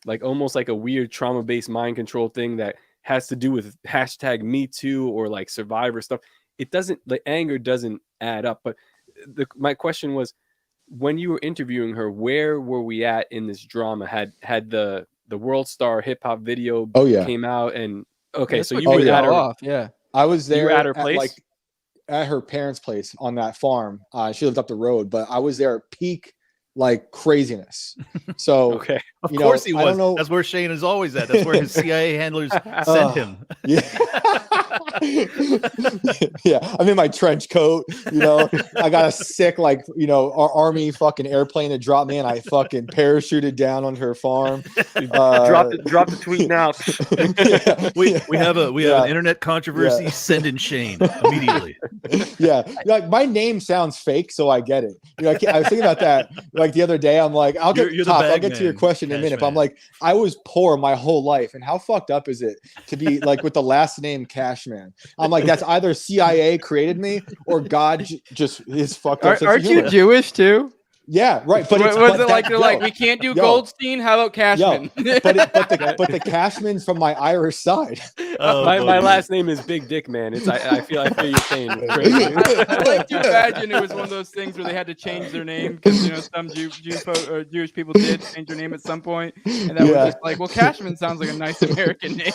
like, almost like a weird trauma-based mind control thing that has to do with #MeToo or like Survivor stuff. It doesn't, the anger doesn't add up. But my question was, when you were interviewing her, where were we at in this drama? Had the World Star hip hop video came out? And okay, so you were at her. I was there. You were at her place. At her parents' place on that farm. She lived up the road, but I was there at peak like craziness. So Okay. Of you course know, he I was. don't know. That's where Shane is always at. That's where his CIA handlers sent him. Yeah. Yeah, I'm in my trench coat, you know. I got a sick, like, you know, our army fucking airplane that dropped me, and I fucking parachuted down on her farm. Drop the tweet now. Yeah, We have yeah, an internet controversy. yeah. Send in Shane immediately. Yeah, like my name sounds fake, so I get it. You know, I was thinking about that like the other day. I'm like, I'll get You're the Top, I'll bag get to your man, question in a minute. But I'm Cashman. like, I was poor my whole life, and how fucked up is it to be like with the last name Cashman? I'm like, that's either CIA created me or God just is fucked up. sense of Aren't you humor. Jewish too? Yeah, right. But it's, was but it like that- they're yo, like, we can't do yo, Goldstein? How about Cashman? but the Cashman's from my Irish side. Oh, my boy. last name is Big Dick Man. It's I feel your pain. It's crazy. I like to imagine it was one of those things where they had to change their name because you know some Jewish people did change their name at some point, and that was Yeah. just like, well, Cashman sounds like a nice American name.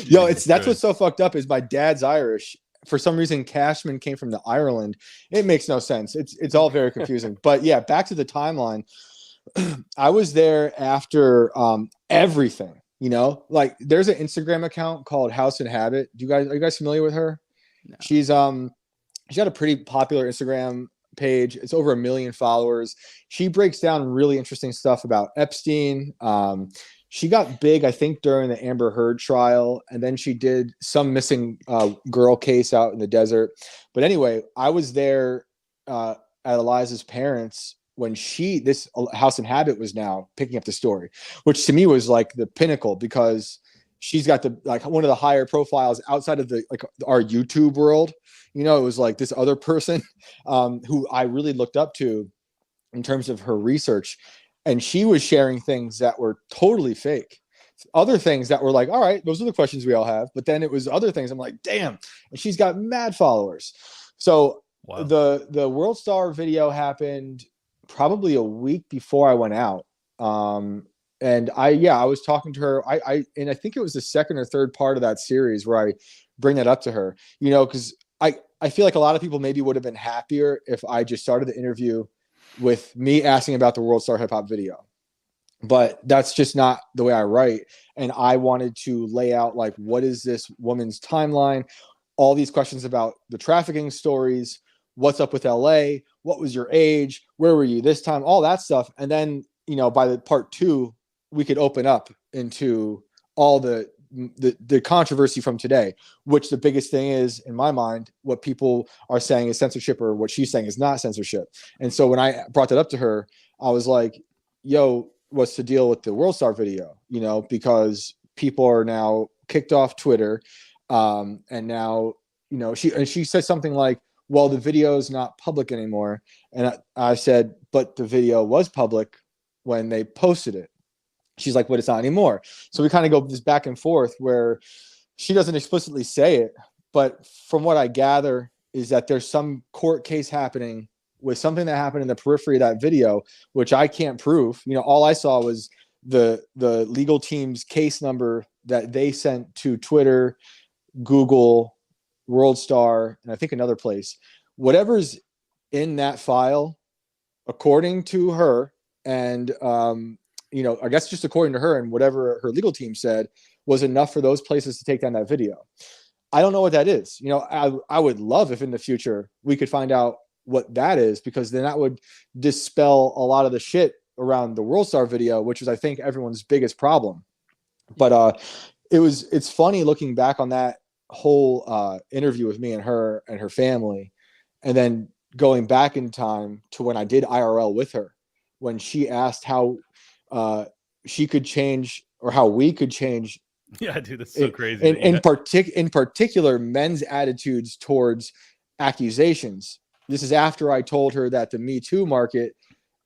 Yo, that's Christ. what's so fucked up is my dad's Irish. For some reason, Cashman came from the Ireland. It makes no sense. It's all very confusing. But yeah, back to the timeline. I was there after everything. You know, like there's an Instagram account called House and Habit. Are you guys familiar with her? No. She's got a pretty popular Instagram page. It's over 1 million followers. She breaks down really interesting stuff about Epstein. She got big, I think, during the Amber Heard trial, and then she did some missing girl case out in the desert. But anyway, I was there at Eliza's parents when this House and Habit was now picking up the story, which to me was like the pinnacle because she's got one of the higher profiles outside of our YouTube world. You know, it was like this other person who I really looked up to in terms of her research. And she was sharing things that were totally fake. Other things that were like, all right, those are the questions we all have. But then it was other things. I'm like, damn. And she's got mad followers. So Wow. the World Star video happened probably a week before I went out. And I was talking to her. And I think it was the second or third part of that series where I bring that up to her, you know, because I feel like a lot of people maybe would have been happier if I just started the interview with me asking about the World Star Hip Hop video. But that's just not the way I write. And I wanted to lay out like, what is this woman's timeline? All these questions about the trafficking stories. What's up with LA? What was your age? Where were you this time? All that stuff. And then, you know, by the part 2, we could open up into all the controversy from today, which the biggest thing is, in my mind, what people are saying is censorship or what she's saying is not censorship. And so when I brought that up to her, I was like, yo, what's the deal with the World Star video? You know, because people are now kicked off Twitter. And now, you know, she said something like, well, the video is not public anymore. And I said, but the video was public when they posted it. She's like, but it's not anymore. So we kind of go this back and forth where she doesn't explicitly say it, but from what I gather is that there's some court case happening with something that happened in the periphery of that video, which I can't prove. You know, all I saw was the legal team's case number that they sent to Twitter, Google, World Star, and I think another place. Whatever's in that file, according to her, and you know, I guess just according to her and whatever her legal team said, was enough for those places to take down that video. I don't know what that is. You know, I would love if in the future we could find out what that is, because then that would dispel a lot of the shit around the World Star video, which is, I think, everyone's biggest problem. But it's funny looking back on that whole interview with me and her family, and then going back in time to when I did IRL with her, when she asked how she could change or how we could change. Yeah, dude, that's so crazy. In particular, men's attitudes towards accusations. This is after I told her that the Me Too market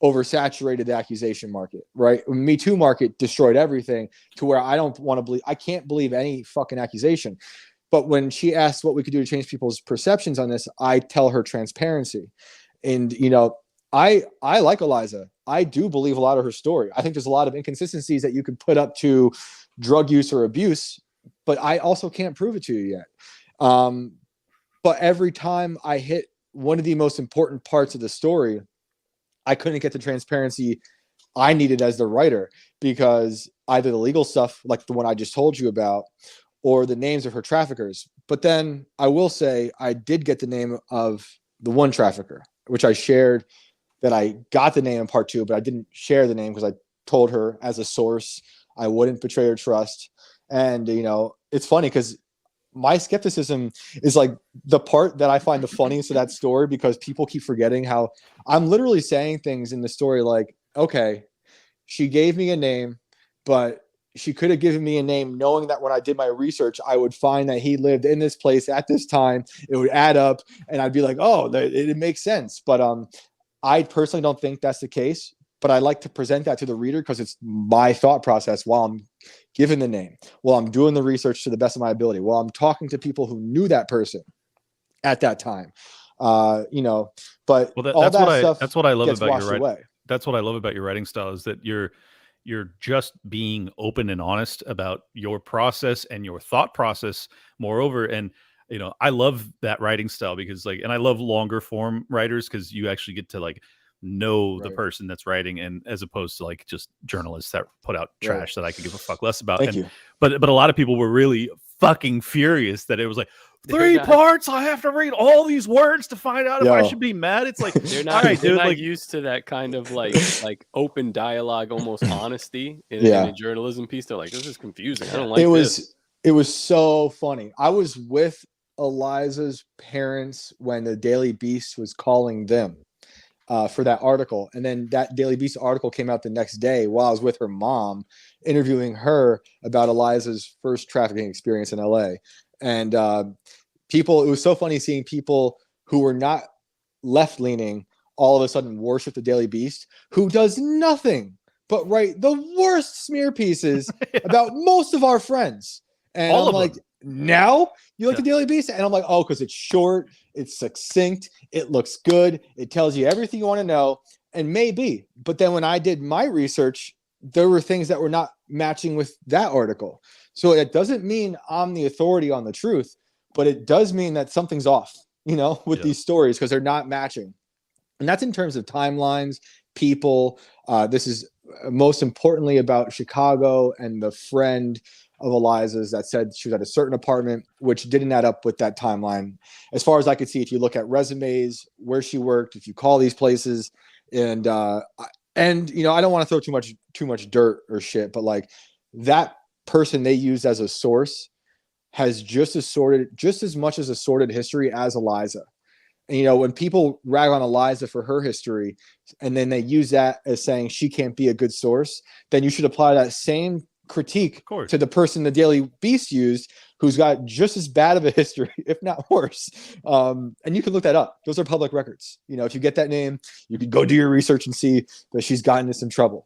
oversaturated the accusation market, right? Me Too market destroyed everything to where I can't believe any fucking accusation. But when she asked what we could do to change people's perceptions on this, I tell her transparency. And, you know, I like Eliza. I do believe a lot of her story. I think there's a lot of inconsistencies that you could put up to drug use or abuse, but I also can't prove it to you yet. But every time I hit one of the most important parts of the story, I couldn't get the transparency I needed as the writer, because either the legal stuff, like the one I just told you about, or the names of her traffickers. But then I will say I did get the name of the one trafficker, which I shared, that I got the name in part 2, but I didn't share the name because I told her as a source I wouldn't betray her trust. And, you know, it's funny because my skepticism is like the part that I find the funniest of that story, because people keep forgetting how I'm literally saying things in the story like, okay, she gave me a name, but she could have given me a name knowing that when I did my research, I would find that he lived in this place at this time. It would add up and I'd be like, oh, it makes sense. But I personally don't think that's the case, but I like to present that to the reader because it's my thought process while I'm given the name, while I'm doing the research to the best of my ability, while I'm talking to people who knew that person at that time. You know, but that's what I love gets about washed your writing. away. That's what I love about your writing style, is that you're just being open and honest about your process and your thought process. Moreover, and you know, I love that writing style because like, and I love longer form writers because you actually get to like know the person that's writing, and as opposed to like just journalists that put out trash that I could give a fuck less about. Thank you. But a lot of people were really fucking furious that it was like 3 parts. I have to read all these words to find out if I should be mad. It's like they're not used to that kind of like open dialogue, almost honesty in a journalism piece. They're like, this is confusing. I don't like this. It was so funny. I was with Eliza's parents when the Daily Beast was calling them for that article, and then that Daily Beast article came out the next day while I was with her mom interviewing her about Eliza's first trafficking experience in LA. And it was so funny seeing people who were not left-leaning all of a sudden worship the Daily Beast, who does nothing but write the worst smear pieces about most of our friends. And I'm like, now you like the Daily Beast? And I'm like, oh, because it's short, it's succinct, it looks good, it tells you everything you want to know, and maybe. But then when I did my research, there were things that were not matching with that article. So it doesn't mean I'm the authority on the truth, but it does mean that something's off, you know, with these stories, because they're not matching. And that's in terms of timelines, people. This is most importantly about Chicago and the friend of Eliza's that said she was at a certain apartment, which didn't add up with that timeline. As far as I could see, if you look at resumes, where she worked, if you call these places, and you know, I don't want to throw too much dirt or shit, but like that person they used as a source has just as much as a sordid history as Eliza. And, you know, when people rag on Eliza for her history and then they use that as saying she can't be a good source, then you should apply that same critique to the person the Daily Beast used, who's got just as bad of a history, if not worse. And you can look that up. Those are public records. You know, if you get that name, you can go do your research and see that she's gotten into some trouble.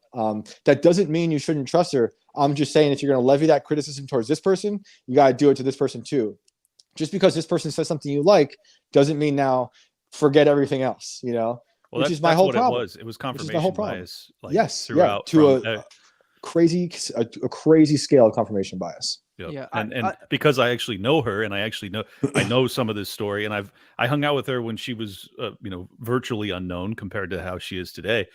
That doesn't mean you shouldn't trust her. I'm just saying, if you're going to levy that criticism towards this person, you got to do it to this person too. Just because this person says something you like doesn't mean now forget everything else, you know, which is my whole problem. It was confirmation bias. Like, yes. Throughout to a crazy scale of confirmation bias. Yep. Yeah, and because I actually know her, and I know some of this story, and I hung out with her when she was you know, virtually unknown compared to how she is today.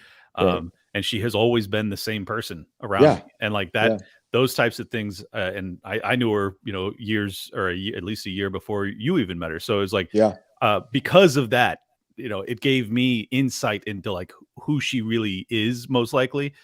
And she has always been the same person around me. And like that, those types of things. And I knew her, you know, years or at least a year before you even met her. So it's like, because of that, you know, it gave me insight into like who she really is, most likely.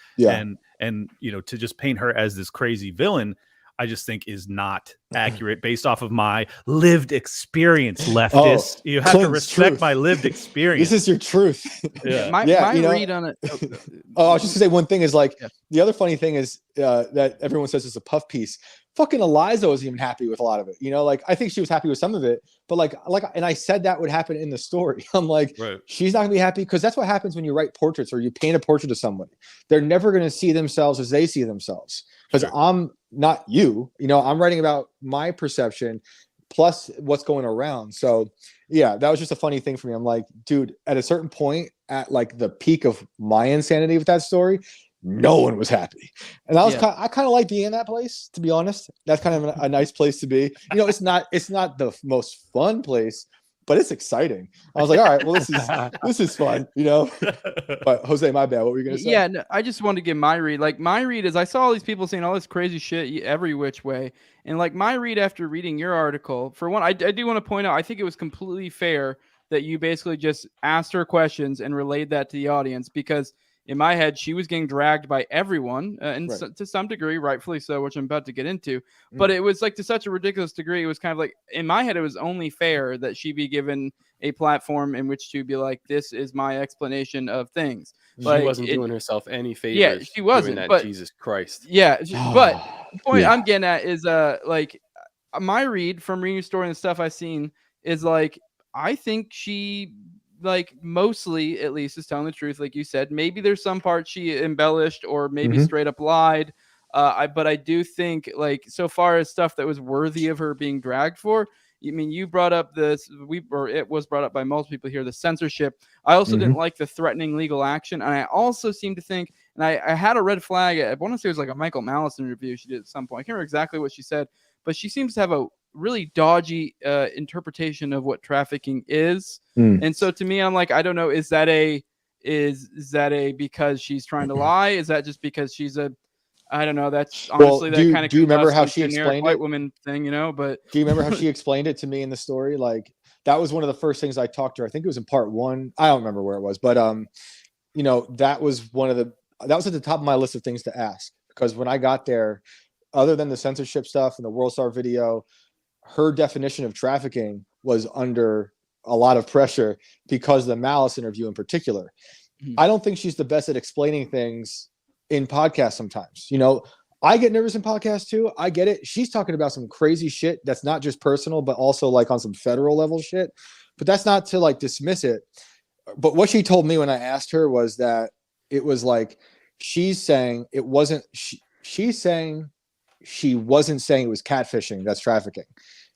And you know, to just paint her as this crazy villain, I just think is not accurate based off of my lived experience. Leftist, you have to respect my lived experience. This is your truth. My read on it. I was just gonna say one thing is like the other funny thing is that everyone says it's a puff piece. Fucking Eliza wasn't even happy with a lot of it. You know, like I think she was happy with some of it, but like, and I said that would happen in the story. I'm like, she's not gonna be happy, because that's what happens when you write portraits or you paint a portrait of somebody. They're never gonna see themselves as they see themselves, because I'm not you. You know, I'm writing about my perception plus what's going around. So yeah, that was just a funny thing for me. I'm like, dude, at a certain point, at like the peak of my insanity with that story, no one was happy. And I was I kind of like being in that place, to be honest. That's kind of a nice place to be. You know, it's not the most fun place, but it's exciting. I was like, all right, well, this is fun, you know. But Jose, my bad. What were you gonna say? Yeah, no, I just wanted to give my read. Like my read is, I saw all these people saying all this crazy shit every which way, and like my read after reading your article, for one, I do want to point out, I think it was completely fair that you basically just asked her questions and relayed that to the audience, because in my head, she was getting dragged by everyone, and to some degree, rightfully so, which I'm about to get into. But it was like to such a ridiculous degree. It was kind of like, in my head, it was only fair that she be given a platform in which to be like, this is my explanation of things. She wasn't doing herself any favors. Yeah, she wasn't. That, but Jesus Christ. Yeah, but the point I'm getting at is, like, my read from reading your story and the stuff I've seen is like, I think she, like, mostly at least is telling the truth, like you said. Maybe there's some parts she embellished or maybe straight up lied. But I do think, like, so far as stuff that was worthy of her being dragged for, I mean, you brought up this, it was brought up by multiple people here, the censorship. I also didn't like the threatening legal action. And I also seem to think, and I had a red flag, I want to say it was like a Michael Malice interview she did at some point. I can't remember exactly what she said, but she seems to have a really dodgy interpretation of what trafficking is. And so to me, I'm like, I don't know, is that a because she's trying to lie? Is that just because she's I don't know. That's honestly that kind of. Do you remember how she explained white it? woman thing, you know? But do you remember how she explained it to me in the story? Like, that was one of the first things I talked to her. I think it was in part 1. I don't remember where it was, but you know, that was at the top of my list of things to ask, because when I got there, other than the censorship stuff and the World Star video, her definition of trafficking was under a lot of pressure because of the Malice interview in particular. I don't think she's the best at explaining things in podcasts sometimes. You know, I get nervous in podcasts too. I get it. She's talking about some crazy shit that's not just personal, but also like on some federal level shit. But that's not to like dismiss it. But what she told me when I asked her was that it was like, she's saying it wasn't, she's saying she wasn't saying it was catfishing, that's trafficking.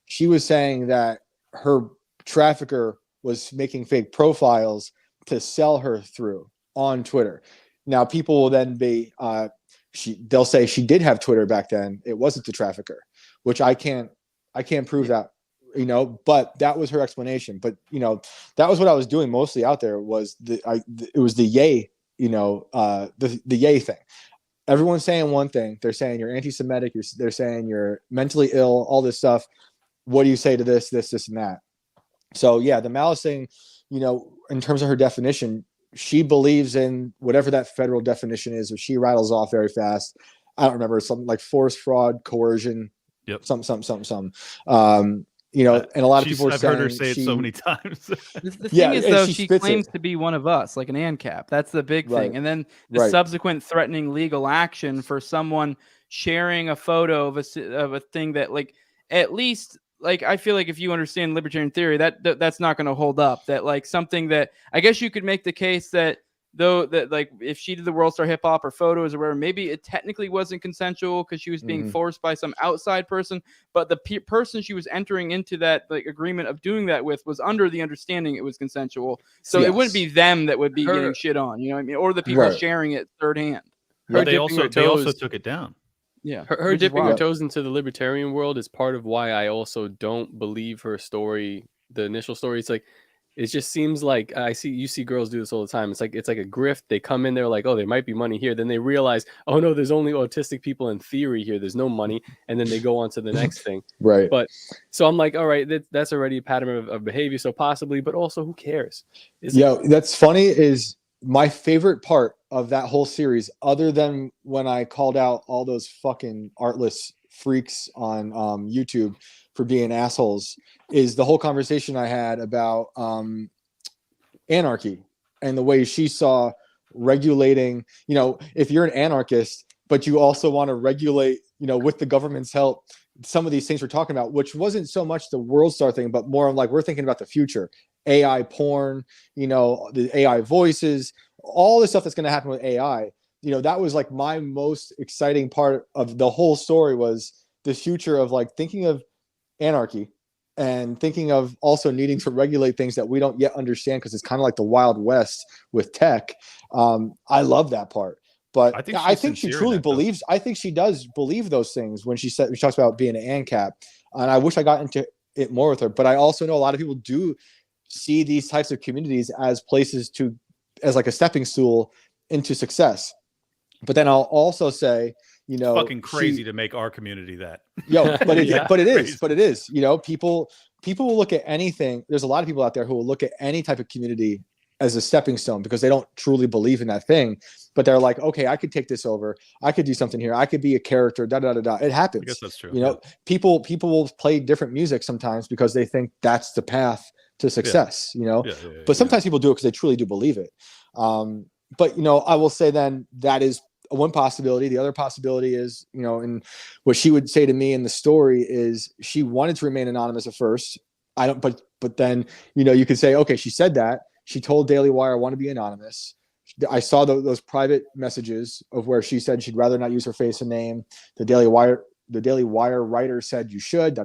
She was saying that her trafficker was making fake profiles to sell her through on Twitter. Now, people will then be, they'll say she did have Twitter back then. It wasn't the trafficker, which I can't prove that, you know, but that was her explanation. But, you know, that was what I was doing mostly out there was it was the yay, you know, the yay thing. Everyone's saying one thing. They're saying you're anti-Semitic. They're saying you're mentally ill, all this stuff. What do you say to this, and that? So yeah, the Malice thing, you know, in terms of her definition, she believes in whatever that federal definition is, which she rattles off very fast. I don't remember, something like force, fraud, coercion, some. You know, and a lot of people are saying, I've heard her say it so many times. The thing is, though, she claims to be one of us, like an ANCAP. That's the big thing. And then the subsequent threatening legal action for someone sharing a photo of a thing that, like, at least, like, I feel like if you understand libertarian theory, that's not going to hold up. That, like, something that I guess you could make the case that, though, that, like, if she did the World Star Hip Hop or photos or whatever, maybe it technically wasn't consensual because she was being forced by some outside person, but the person she was entering into that, like, agreement of doing that with was under the understanding it was consensual. So it wouldn't be them that would be getting shit on, you know what I mean? Or the people sharing it third hand. They also took it down. Yeah, her dipping her toes into the libertarian world is part of why I also don't believe her story. The initial story, it's like, it just seems like you see girls do this all the time. It's like a grift. They come in there like, oh, there might be money here. Then they realize, oh no, there's only autistic people in theory here. There's no money, and then they go on to the next thing. Right. But so I'm like, all right, that's already a pattern of behavior. So possibly, but also, who cares? That's funny. Is my favorite part of that whole series, other than when I called out all those fucking artless freaks on YouTube for being assholes, is the whole conversation I had about anarchy and the way she saw regulating, you know, if you're an anarchist, but you also want to regulate, you know, with the government's help, some of these things we're talking about, which wasn't so much the World Star thing, but more like we're thinking about the future, AI porn, you know, the AI voices, all the stuff that's going to happen with AI. You know, that was like my most exciting part of the whole story, was the future of like thinking of anarchy and thinking of also needing to regulate things that we don't yet understand, because it's kind of like the Wild West with tech. I love that part. But I think she truly believes, I think she does believe those things when she talks about being an ANCAP. And I wish I got into it more with her. But I also know a lot of people do see these types of communities as places as like a stepping stool into success. But then I'll also say, it's fucking crazy to make our community that. But it is, people will look at anything. There's a lot of people out there who will look at any type of community as a stepping stone because they don't truly believe in that thing, but they're like, okay, I could take this over. I could do something here. I could be a character, It happens. I guess that's true. People will play different music sometimes because they think that's the path to success, but sometimes people do it because they truly do believe it. But I will say then that is one possibility. The other possibility is, and what she would say to me in the story is she wanted to remain anonymous at first. But then, you could say, okay, she said that. She told Daily Wire, I want to be anonymous. I saw those private messages of where she said she'd rather not use her face and name. The Daily Wire writer said you should,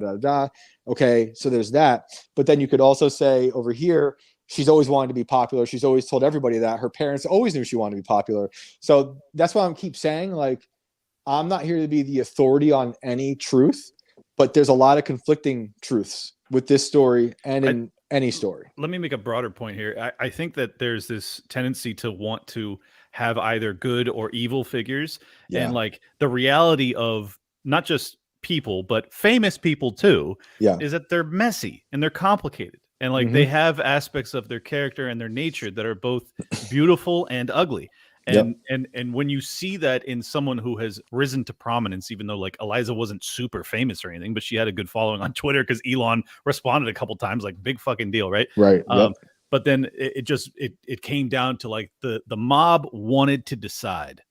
Okay, so there's that. But then you could also say over here, she's always wanted to be popular. She's always told everybody that. Her parents always knew she wanted to be popular. So that's why I keep saying, like, I'm not here to be the authority on any truth, but there's a lot of conflicting truths with this story and in any story. Let me make a broader point here. I think that there's this tendency to want to have either good or evil figures. Yeah. And like the reality of not just people, but famous people too, is that they're messy and they're complicated. And like they have aspects of their character and their nature that are both beautiful and ugly. And and when you see that in someone who has risen to prominence, even though like Eliza wasn't super famous or anything, but she had a good following on Twitter because Elon responded a couple times, like big fucking deal, right? Right. But then it came down to like the mob wanted to decide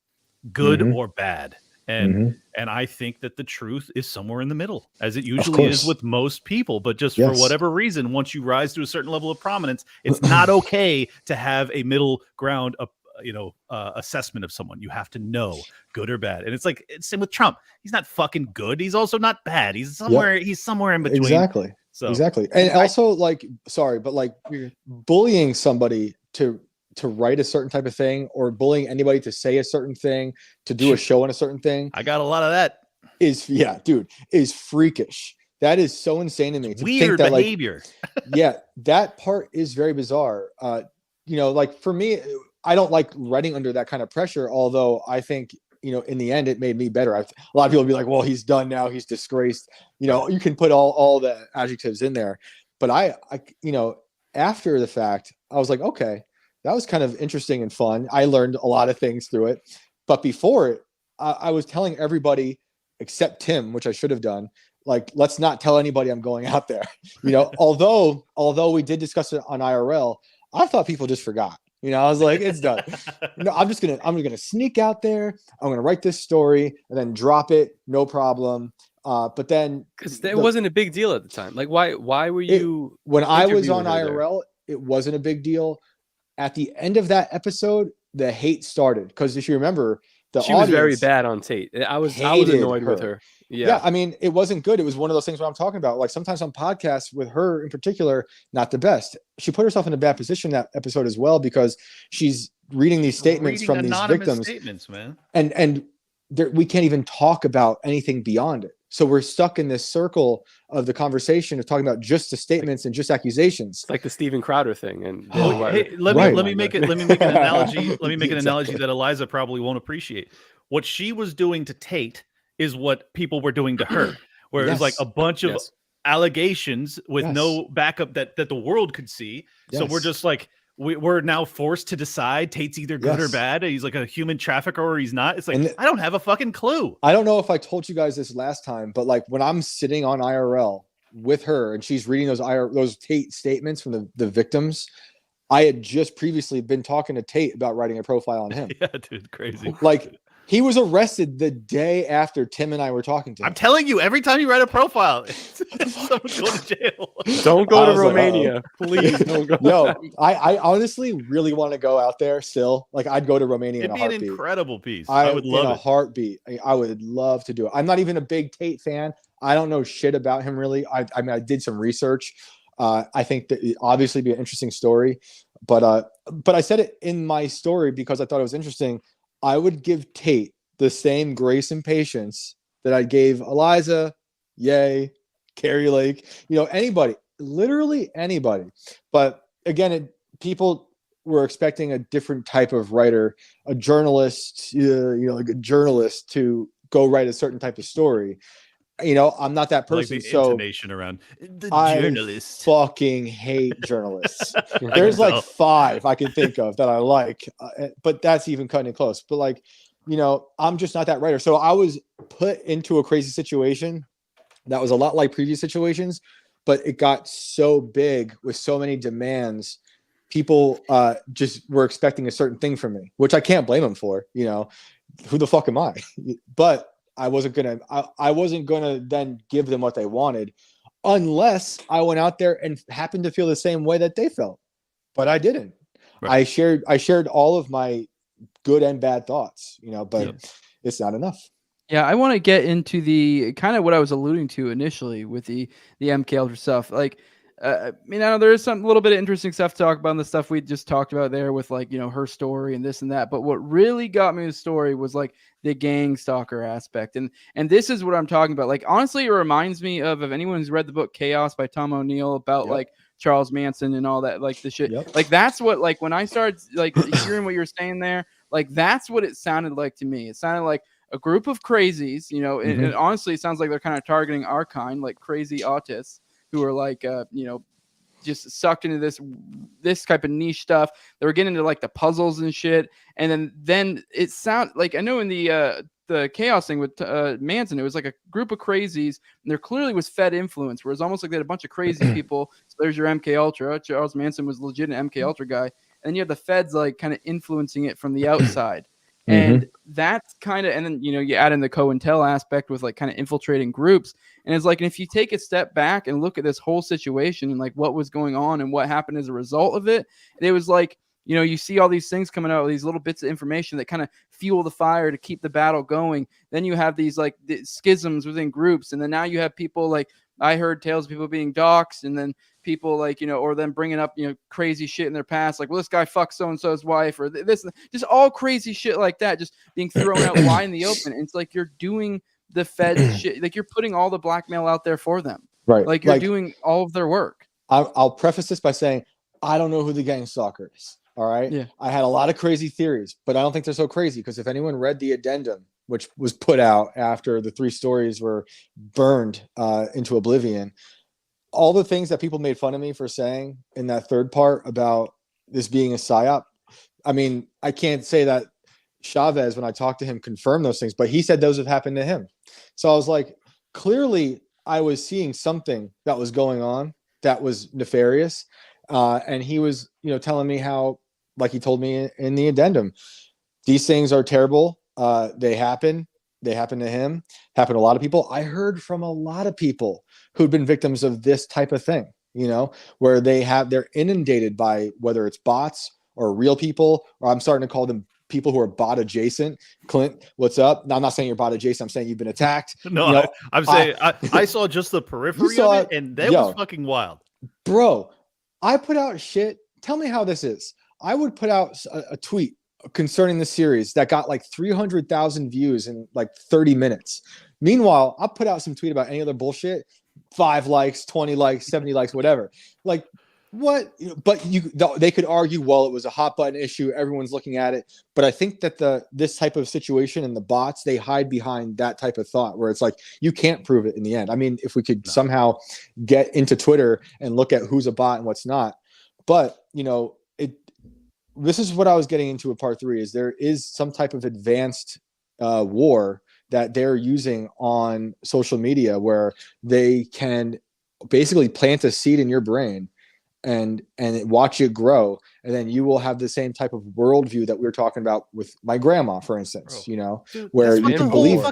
good or bad. And I think that the truth is somewhere in the middle, as it usually is with most people. But just for whatever reason, once you rise to a certain level of prominence, it's not okay to have a middle ground assessment of someone. You have to know good or bad. And it's like it's same with Trump. He's not fucking good. He's also not bad. He's somewhere. He's somewhere in between. Exactly. So exactly. And also like, sorry, but like bullying somebody to write a certain type of thing, or bullying anybody to say a certain thing, to do a show on a certain thing. I got a lot of that. Is freakish. That is so insane to me. To weird think that, behavior. That part is very bizarre. Like for me, I don't like writing under that kind of pressure, although I think, in the end, it made me better. A lot of people be like, well, he's done now. He's disgraced. You can put all the adjectives in there. But I after the fact, I was like, okay, that was kind of interesting and fun. I learned a lot of things through it. But before it, I was telling everybody except Tim, which I should have done, like, let's not tell anybody I'm going out there. Although we did discuss it on IRL, I thought people just forgot. I was like, it's done. I'm gonna sneak out there. I'm gonna write this story and then drop it, no problem. But then because it wasn't a big deal at the time. Like, why were you when I was on IRL? It wasn't a big deal. At the end of that episode, the hate started because if you remember, she was very bad on Tate. I was annoyed with her. Yeah, I mean, it wasn't good. It was one of those things where I'm talking about, like sometimes on podcasts with her in particular, not the best. She put herself in a bad position that episode as well because she's reading these statements from these victims. Statements, man. And we can't even talk about anything beyond it. So we're stuck in this circle of the conversation of talking about just the statements and just accusations. It's like the Steven Crowder thing. And let me make an analogy. Let me make an analogy that Eliza probably won't appreciate. What she was doing to Tate is what people were doing to her, where it was like a bunch of allegations with no backup that the world could see. So we're just like, we're now forced to decide Tate's either good or bad. He's like a human trafficker or he's not. It's like, I don't have a fucking clue. I don't know if I told you guys this last time, but like when I'm sitting on IRL with her and she's reading those Tate statements from the victims, I had just previously been talking to Tate about writing a profile on him. Yeah, dude, crazy. Like he was arrested the day after Tim and I were talking to him. I'm telling you, every time you write a profile, someone's going to jail. Don't go to Romania. Please don't go. No, I honestly really want to go out there still. Like I'd go to Romania in a heartbeat. It'd be an incredible piece. I would love it. In a heartbeat. I would love to do it. I'm not even a big Tate fan. I don't know shit about him really. I mean, I did some research. I think that it'd obviously be an interesting story. But I said it in my story because I thought it was interesting. I would give Tate the same grace and patience that I gave Eliza, Carrie Lake, anybody, literally anybody. But again, people were expecting a different type of writer, a journalist, like a journalist to go write a certain type of story. I'm not that person. Like the so intonation around the journalist. I fucking hate journalists. There's like 5 I can think of that I like, but that's even cutting it close. But like, I'm just not that writer. So I was put into a crazy situation that was a lot like previous situations, but it got so big with so many demands. People just were expecting a certain thing from me, which I can't blame them for. Who the fuck am I? But I wasn't gonna then give them what they wanted, unless I went out there and happened to feel the same way that they felt. But I didn't. Right. I shared all of my good and bad thoughts, but it's not enough. Yeah, I want to get into the kind of what I was alluding to initially with the MK Ultra stuff. Like, I know there is some little bit of interesting stuff to talk about, and the stuff we just talked about there with like, her story and this and that. But what really got me the story was like the gang stalker aspect. And this is what I'm talking about. Like, honestly, it reminds me of if anyone who's read the book Chaos by Tom O'Neill about like Charles Manson and all that, like the shit. Like, that's what, like, when I started like hearing what you were saying there, like, that's what it sounded like to me. It sounded like a group of crazies, and honestly, it sounds like they're kind of targeting our kind, like crazy autists who are like, just sucked into this type of niche stuff. They were getting into like the puzzles and shit. And then it sounded like, I know in the Chaos thing with Manson, it was like a group of crazies, and there clearly was Fed influence, where it was almost like they had a bunch of crazy people. So there's your MK Ultra. Charles Manson was legit an MK Ultra guy. And you have the Feds like kind of influencing it from the outside. And that's kind of, and then, you add in the COINTEL aspect with like kind of infiltrating groups. And it's like, and if you take a step back and look at this whole situation and like what was going on and what happened as a result of it, it was like, you see all these things coming out, these little bits of information that kind of fuel the fire to keep the battle going. Then you have these like schisms within groups. And then now you have people like, I heard tales of people being doxxed, and then people like, or them bringing up, crazy shit in their past. Like, well, this guy fucked so-and-so's wife, or this, just all crazy shit like that, just being thrown out wide in the open. And it's like, you're doing the Fed shit. Like, you're putting all the blackmail out there for them. Right. Like, you're doing all of their work. I'll preface this by saying, I don't know who the gang stalker is. All right. Yeah. I had a lot of crazy theories, but I don't think they're so crazy, because if anyone read the addendum, which was put out after the 3 stories were burned into oblivion, all the things that people made fun of me for saying in that third part about this being a psyop. I mean, I can't say that Chavez, when I talked to him, confirmed those things, but he said those have happened to him. So I was like, clearly I was seeing something that was going on that was nefarious. And he was, telling me how, like he told me in the addendum, these things are terrible. They happen to him, happen to a lot of people. I heard from a lot of people who'd been victims of this type of thing, where they're inundated by, whether it's bots or real people, or I'm starting to call them people who are bot adjacent. Clint, what's up? Now, I'm not saying you're bot adjacent. I'm saying you've been attacked. No, I'm saying I saw just the periphery of it, and that was fucking wild. Bro, I put out shit. Tell me how this is. I would put out a tweet concerning the series that got like 300,000 views in like 30 minutes. Meanwhile, I'll put out some tweet about any other bullshit, 5 likes, 20 likes, 70 likes, whatever. Like, what? But they could argue, well, it was a hot button issue, everyone's looking at it. But I think that this type of situation and the bots, they hide behind that type of thought, where it's like, you can't prove it in the end. I mean, if we could somehow get into Twitter and look at who's a bot and what's not. But this is what I was getting into with part 3, is there is some type of advanced war that they're using on social media, where they can basically plant a seed in your brain and watch it grow. And then you will have the same type of worldview that we were talking about with my grandma, for instance, Dude, where you can believe.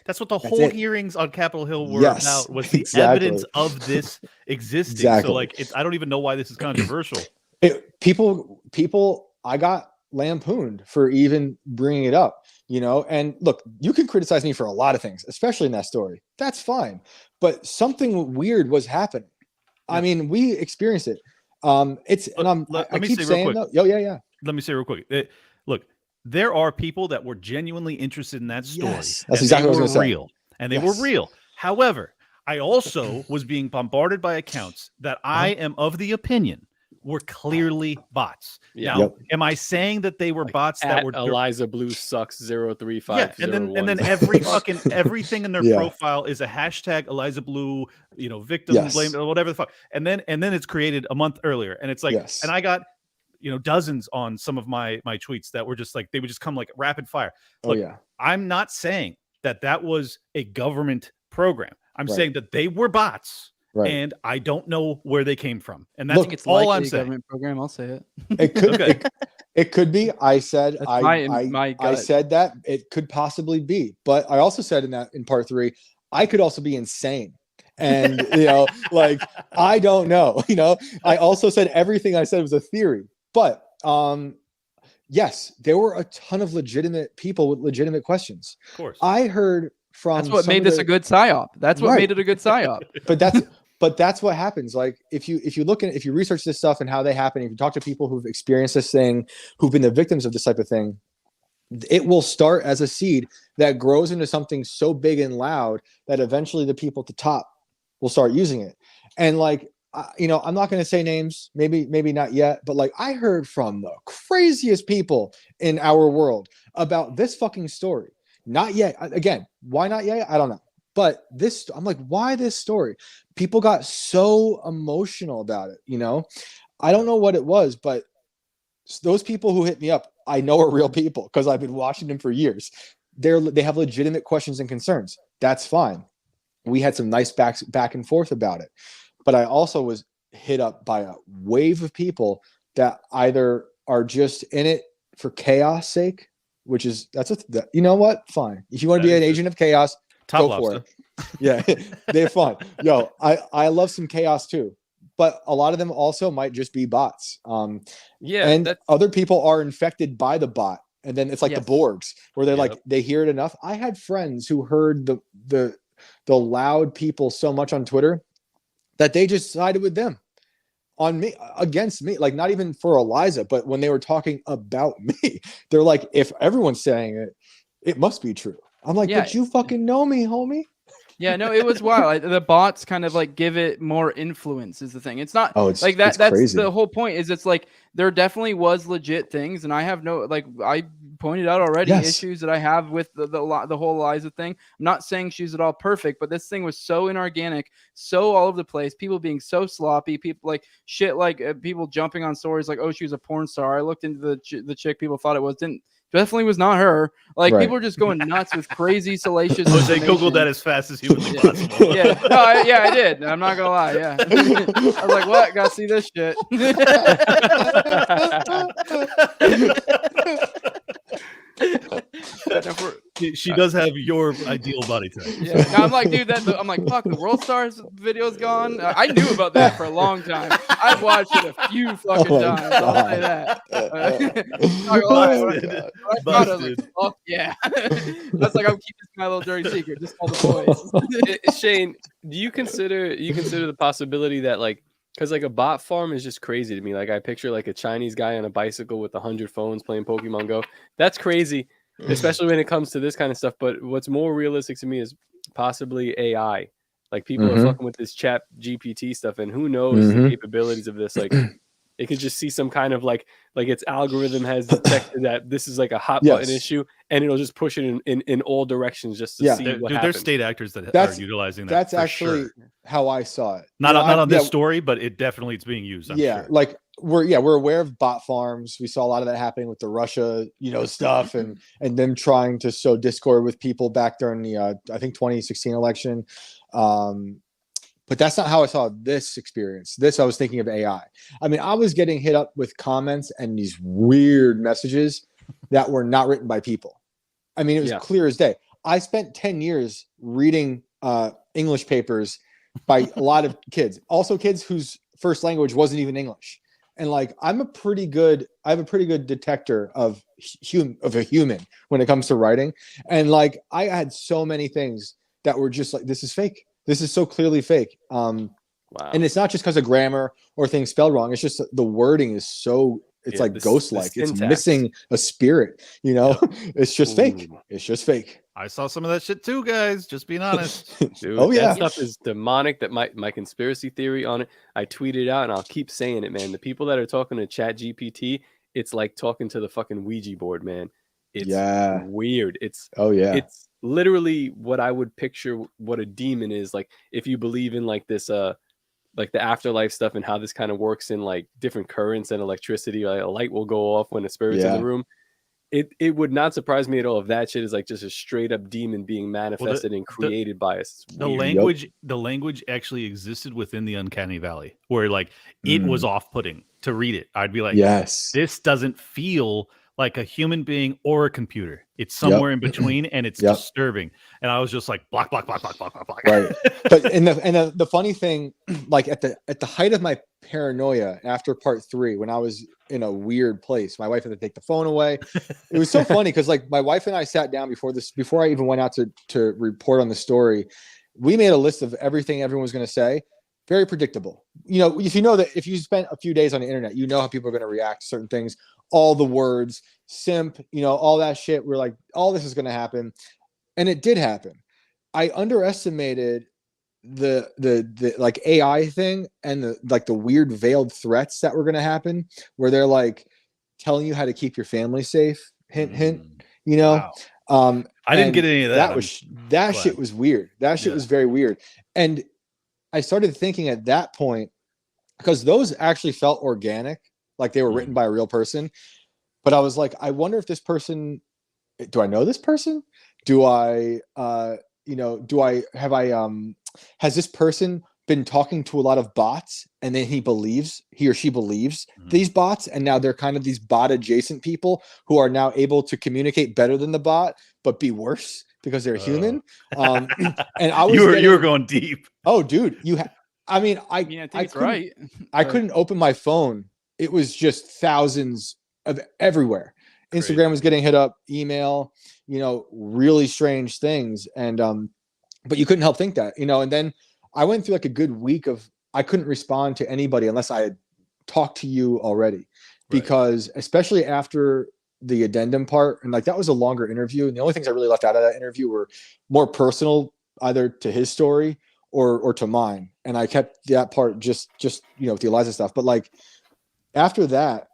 That's what the whole hearings on Capitol Hill were about, was the evidence of this existing. Exactly. So like, I don't even know why this is controversial. People, I got lampooned for even bringing it up, and look, you can criticize me for a lot of things, especially in that story. That's fine. But something weird was happening. Yeah. I mean, we experienced it. I keep saying, yeah. Let me say real quick. Look, there are people that were genuinely interested in that story. Yes, that's exactly what I was going to say. And they were real. However, I also was being bombarded by accounts that I am of the opinion were clearly bots. Yeah. Now, am I saying that they were bots that were Eliza Blue sucks 035? Yeah, and then every fucking everything in their profile is a hashtag Eliza Blue, victim blame, whatever the fuck. And then it's created a month earlier, and it's like, and I got dozens on some of my tweets that were just like, they would just come like rapid fire. Look, I'm not saying that was a government program. I'm saying that they were bots. Right. And I don't know where they came from, and that's all I'm saying. Government program, I'll say it. It could, it could be. I said I said that it could possibly be, but I also said in part 3, I could also be insane, and like I don't know. I also said everything I said was a theory, but yes, there were a ton of legitimate people with legitimate questions. Of course, I heard from. That's what made this a good psyop. That's what made it a good psyop. But that's what happens. Like if you research this stuff and how they happen, if you talk to people who've experienced this thing, who've been the victims of this type of thing, it will start as a seed that grows into something so big and loud that eventually the people at the top will start using it. And like, I'm not going to say names, maybe not yet, but like I heard from the craziest people in our world about this fucking story. Not yet. Again, why not yet? I don't know. But this, I'm like, why this story? People got so emotional about it, I don't know what it was, but those people who hit me up, I know are real people because I've been watching them for years. They have legitimate questions and concerns. That's fine. We had some nice back and forth about it. But I also was hit up by a wave of people that either are just in it for chaos sake, which is, you know what? Fine. If you want to be an agent of chaos, go for it. Yeah, they're fun. Yo, I love some chaos too, but a lot of them also might just be bots. And other people are infected by the bot, and then it's like the Borgs, where they're like they hear it enough. I had friends who heard the loud people so much on Twitter that they just sided with them on me against me, like not even for Eliza, but when they were talking about me, they're like, if everyone's saying it, it must be true. I'm like, but you fucking know me, homie. Yeah, no, it was wild. The bots kind of like give it more influence is the thing. It's not it's like that. It's that's crazy. The whole point is it's like there definitely was legit things. And I have I pointed out already issues that I have with the whole Eliza thing. I'm not saying she's at all perfect, but this thing was so inorganic, so all over the place, people being so sloppy, people like shit, like people jumping on stories like, oh, she was a porn star. I looked into the chick people thought it was, definitely was not her. Like people were just going nuts with crazy salacious. Jose Googled that as fast as humanly possible. I did. I'm not gonna lie. Yeah, I was like, what? Gotta see this shit. She does have your ideal body type. Yeah, no, I'm like, dude, I'm like, fuck, the World Stars video's gone. I knew about that for a long time. I've watched it a few fucking times. I'll say that. Fuck yeah. That's like, I'm keeping my little dirty secret. Just all the boys. Shane, do you consider the possibility that like, because like a bot farm is just crazy to me. Like I picture like a Chinese guy on a bicycle with 100 phones playing Pokemon Go. That's crazy, especially when it comes to this kind of stuff. But what's more realistic to me is possibly AI. Like people are fucking with this chat GPT stuff, and who knows the capabilities of this. Like it could just see some kind of like its algorithm has detected that this is like a hot button issue, and it'll just push it in all directions just to see what happens. There's state actors that are utilizing that. That's actually how I saw it. Not on this story, but it's being used. I'm sure. Like we're aware of bot farms. We saw a lot of that happening with the Russia, stuff, and them trying to sow discord with people back during the I think 2016 election. But that's not how I saw this experience. I was thinking of AI. I mean, I was getting hit up with comments and these weird messages that were not written by people. I mean, it was clear as day. I spent 10 years reading English papers by a lot of kids, also kids whose first language wasn't even English. And like, I have a pretty good detector of a human when it comes to writing. And like, I had so many things that were just like, this is fake. This is so clearly fake. Wow. And it's not just because of grammar or things spelled wrong. It's just the wording is so, like ghost-like. It's missing a spirit, It's just fake. It's just fake. I saw some of that shit too, guys. Just being honest. Dude, Oh, yeah. that stuff is demonic. That my conspiracy theory on it, I tweeted out, and I'll keep saying it, man. The people that are talking to Chat GPT, it's like talking to the fucking Ouija board, man. It's weird. It's literally what I would picture what a demon is. Like if you believe in like this like the afterlife stuff and how this kind of works in like different currents and electricity, like a light will go off when a spirit's in the room. It would not surprise me at all if that shit is like just a straight up demon being manifested and created by us. The language actually existed within the Uncanny Valley, where like it was off-putting to read it. I'd be like, this doesn't feel like a human being or a computer. It's somewhere in between, and it's disturbing. And I was just like, block. Right. But and the funny thing, like at the height of my paranoia after part 3, when I was in a weird place, my wife had to take the phone away. It was so funny because like my wife and I sat down before I even went out to report on the story. We made a list of everything everyone was going to say. Very predictable. You know, if you know that if you spent a few days on the internet, you know how people are going to react to certain things. All the words, simp, you know, all that shit. We're like, all this is going to happen. And it did happen. I underestimated the like AI thing and the weird veiled threats that were going to happen, where they're like telling you how to keep your family safe. Hint, you know? Wow. I didn't get any of that. That shit was weird. That shit was very weird. And I started thinking at that point, because those actually felt organic, like they were written by a real person. But I was like, I wonder if this person, do I know this person? Has this person been talking to a lot of bots, and then he or she believes these bots, and now they're kind of these bot adjacent people who are now able to communicate better than the bot, but be worse because they're human. And I was you were going deep. Oh, dude, I couldn't open my phone. It was just thousands of everywhere. Crazy. Instagram was getting hit up, email, you know, really strange things. And, but you couldn't help think that, you know, and then I went through like a good week of, I couldn't respond to anybody unless I had talked to you already, because especially after the addendum part, and like, that was a longer interview. And the only things I really left out of that interview were more personal, either to his story or to mine. And I kept that part just, you know, with the Eliza stuff. But like, after that,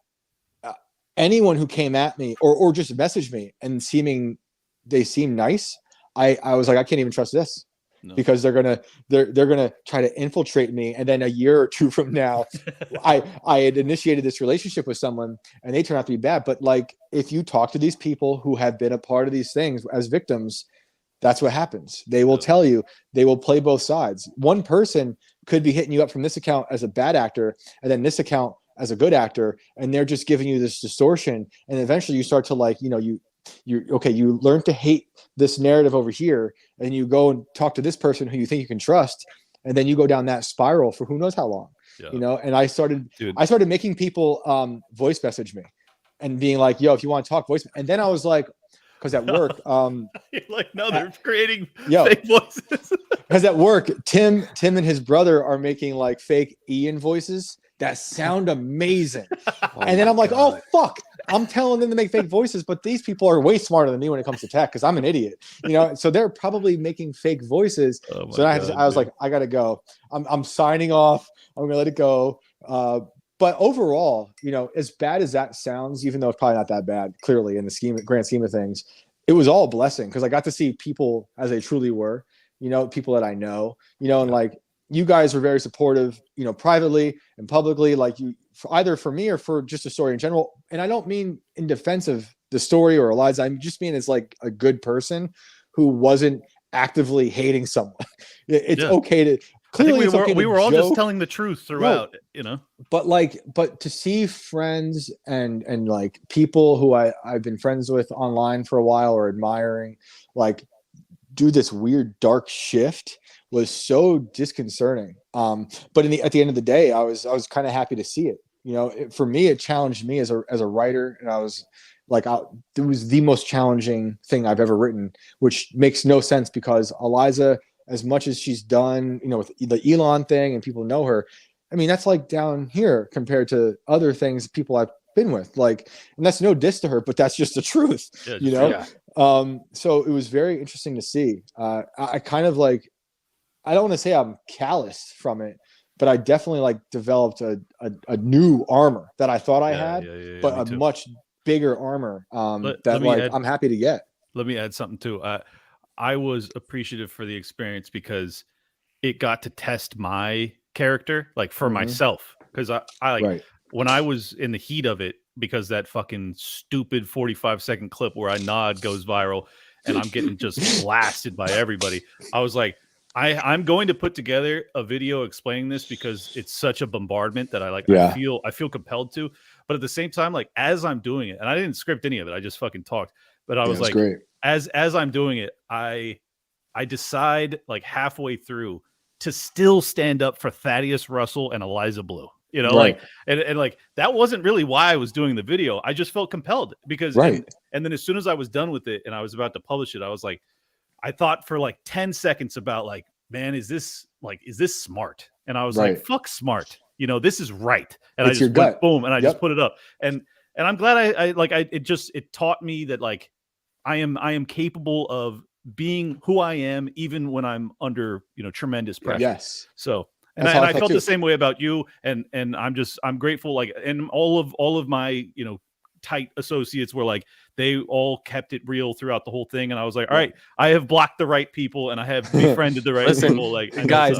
anyone who came at me or just messaged me and they seem nice, I was like, I can't even trust this. No. Because they're gonna try to infiltrate me, and then a year or two from now, I had initiated this relationship with someone, and they turn out to be bad. But like, if you talk to these people who have been a part of these things as victims, that's what happens. They will tell you, they will play both sides. One person could be hitting you up from this account as a bad actor, and then this account as a good actor, and they're just giving you this distortion. And eventually you start to like, you know, you learn to hate this narrative over here, and you go and talk to this person who you think you can trust, and then you go down that spiral for who knows how long. You know. And I started making people voice message me and being like, yo, if you want to talk, voice. And then I was like, because at work, you're like, no, they're creating fake voices. Because at work, Tim and his brother are making like fake Ian voices that sound amazing. And then I'm like, oh fuck, I'm telling them to make fake voices, but these people are way smarter than me when it comes to tech, because I'm an idiot, you know. So they're probably making fake voices. So I was like, I gotta go. I'm signing off. I'm gonna let it go. But overall, you know, as bad as that sounds, even though it's probably not that bad, clearly in the grand scheme of things, it was all a blessing, because I got to see people as they truly were, you know, people that I know, you know, and like, you guys were very supportive, you know, privately and publicly, like you, either for me or for just a story in general. And I don't mean in defense of the story or Eliza. I just mean as like a good person who wasn't actively hating someone. It's okay to clearly we were all just telling the truth throughout, you know. But to see friends and like people who I've been friends with online for a while or admiring, like do this weird dark shift was so disconcerting. But at the end of the day, I was kind of happy to see it. You know, for me, it challenged me as a writer, and I was like, it was the most challenging thing I've ever written, which makes no sense, because Eliza, as much as she's done, you know, with the Elon thing and people know her, I mean, that's like down here compared to other things people I've been with. Like, and that's no diss to her, but that's just the truth, you know? Yeah. So it was very interesting to see. I kind of like, I don't want to say I'm calloused from it, but I definitely like developed a new armor that I thought I had, but a much bigger armor I'm happy to get. Let me add something too. I was appreciative for the experience because it got to test my character, like for myself. Because I like when I was in the heat of it, because that fucking stupid 45-second clip where I nod goes viral and I'm getting just blasted by everybody. I was like, I'm going to put together a video explaining this because it's such a bombardment that I feel compelled to. But at the same time, like as I'm doing it, and I didn't script any of it, I just fucking talked. But I was like, as I'm doing it, I decide like halfway through to still stand up for Thaddeus Russell and Eliza Blue. You know, like and like that wasn't really why I was doing the video. I just felt compelled because and then as soon as I was done with it and I was about to publish it, I was like, I thought for like 10 seconds about like, man, is this smart? And I was like, fuck smart. You know, this is right. And it's I just went boom, and I just put it up. And I'm glad it taught me that like I am capable of being who I am, even when I'm under, you know, tremendous pressure. Yes. So, and I felt the same way about you. And I'm grateful. Like, and all of my, you know, tight associates were like, they all kept it real throughout the whole thing. And I was like, all right, I have blocked the right people and I have befriended the right people. Like, guys,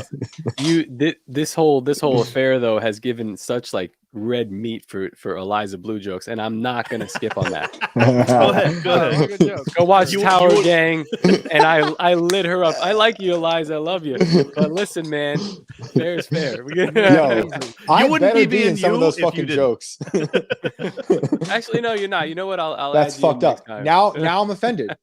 this whole affair though has given such like red meat for Eliza Blue jokes, and I'm not gonna skip on that. Go ahead. Go watch Tower Gang, and I lit her up. I like you, Eliza. I love you. But listen, man, fair is fair. I wouldn't be in some of those fucking jokes. Actually, no, you're not. You know what? I'll That's add fucked you up. Now I'm offended.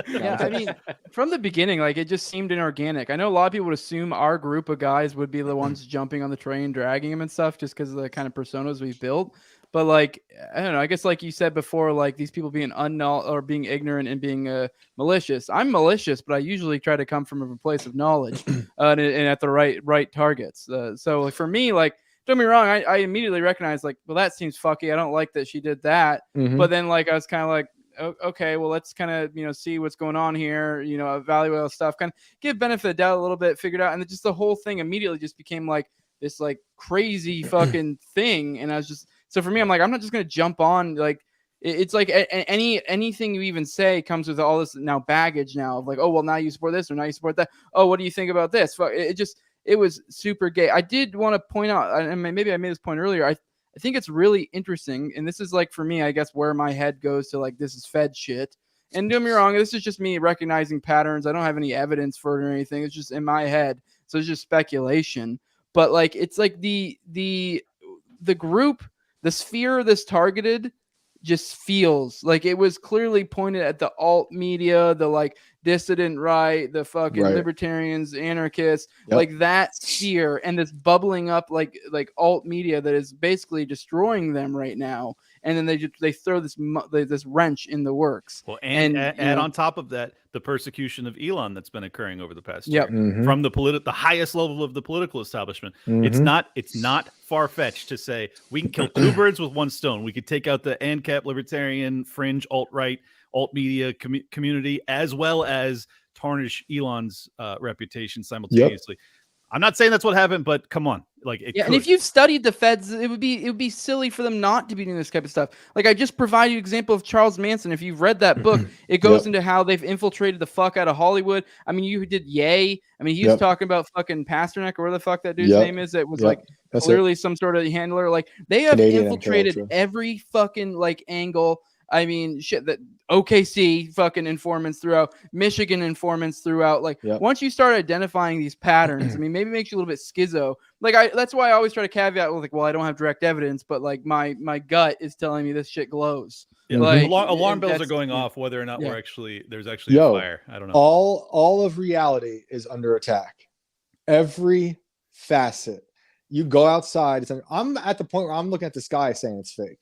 Yeah, I mean, from the beginning, like it just seemed inorganic. I know a lot of people would assume our group of guys would be the ones jumping on the train, dragging him and stuff, just because of the kind of personas we've built. But like, I don't know. I guess like you said before, like these people being or being ignorant and being malicious. I'm malicious, but I usually try to come from a place of knowledge and at the right targets. So like, for me, like, don't get me wrong, I immediately recognized like, well, that seems fucky. I don't like that she did that. But then like I was kind of like, okay, well, let's kind of, you know, see what's going on here, you know, evaluate all stuff, kind of give benefit of the doubt a little bit, figure it out. And then just the whole thing immediately just became like this like crazy fucking thing. And I was just, so for me, I'm like, I'm not just going to jump on. Like, it's like anything you even say comes with all this now baggage now of like, oh, well, now you support this or now you support that. Oh, what do you think about this? It was super gay. I did want to point out, and maybe I made this point earlier, I think it's really interesting, and this is like for me, I guess, where my head goes to like, this is Fed shit. And don't get me wrong, this is just me recognizing patterns. I don't have any evidence for it or anything. It's just in my head, so it's just speculation. But like, it's like the group, the sphere this targeted, just feels like it was clearly pointed at the alt media, the like dissident right, the fucking libertarians, anarchists, like that sphere, and this bubbling up like alt media that is basically destroying them right now. And then they throw this wrench in the works. Well, and add on top of that the persecution of Elon that's been occurring over the past year from the highest level of the political establishment. It's not far-fetched to say we can kill two birds with one stone. We could take out the ANCAP libertarian fringe alt-right alt media community, as well as tarnish Elon's reputation simultaneously. I'm not saying that's what happened, but come on, like it and if you've studied the feds, it would be silly for them not to be doing this type of stuff. Like I just provided you an example of Charles Manson. If you've read that book, it goes into how they've infiltrated the fuck out of Hollywood. I mean, you did Ye. I mean, he was talking about fucking Pasternak or whatever the fuck that dude's name is. It was like clearly some sort of handler. Like they have infiltrated every fucking like angle. I mean, shit, that OKC fucking informants throughout, Michigan informants throughout. Like once you start identifying these patterns, I mean, maybe it makes you a little bit schizo. Like that's why I always try to caveat with like, well, I don't have direct evidence, but like my gut is telling me this shit glows. Yeah. Like, alarm bells are going off whether or not there's actually a fire. I don't know. All of reality is under attack. Every facet. You go outside. I'm at the point where I'm looking at the sky saying it's fake.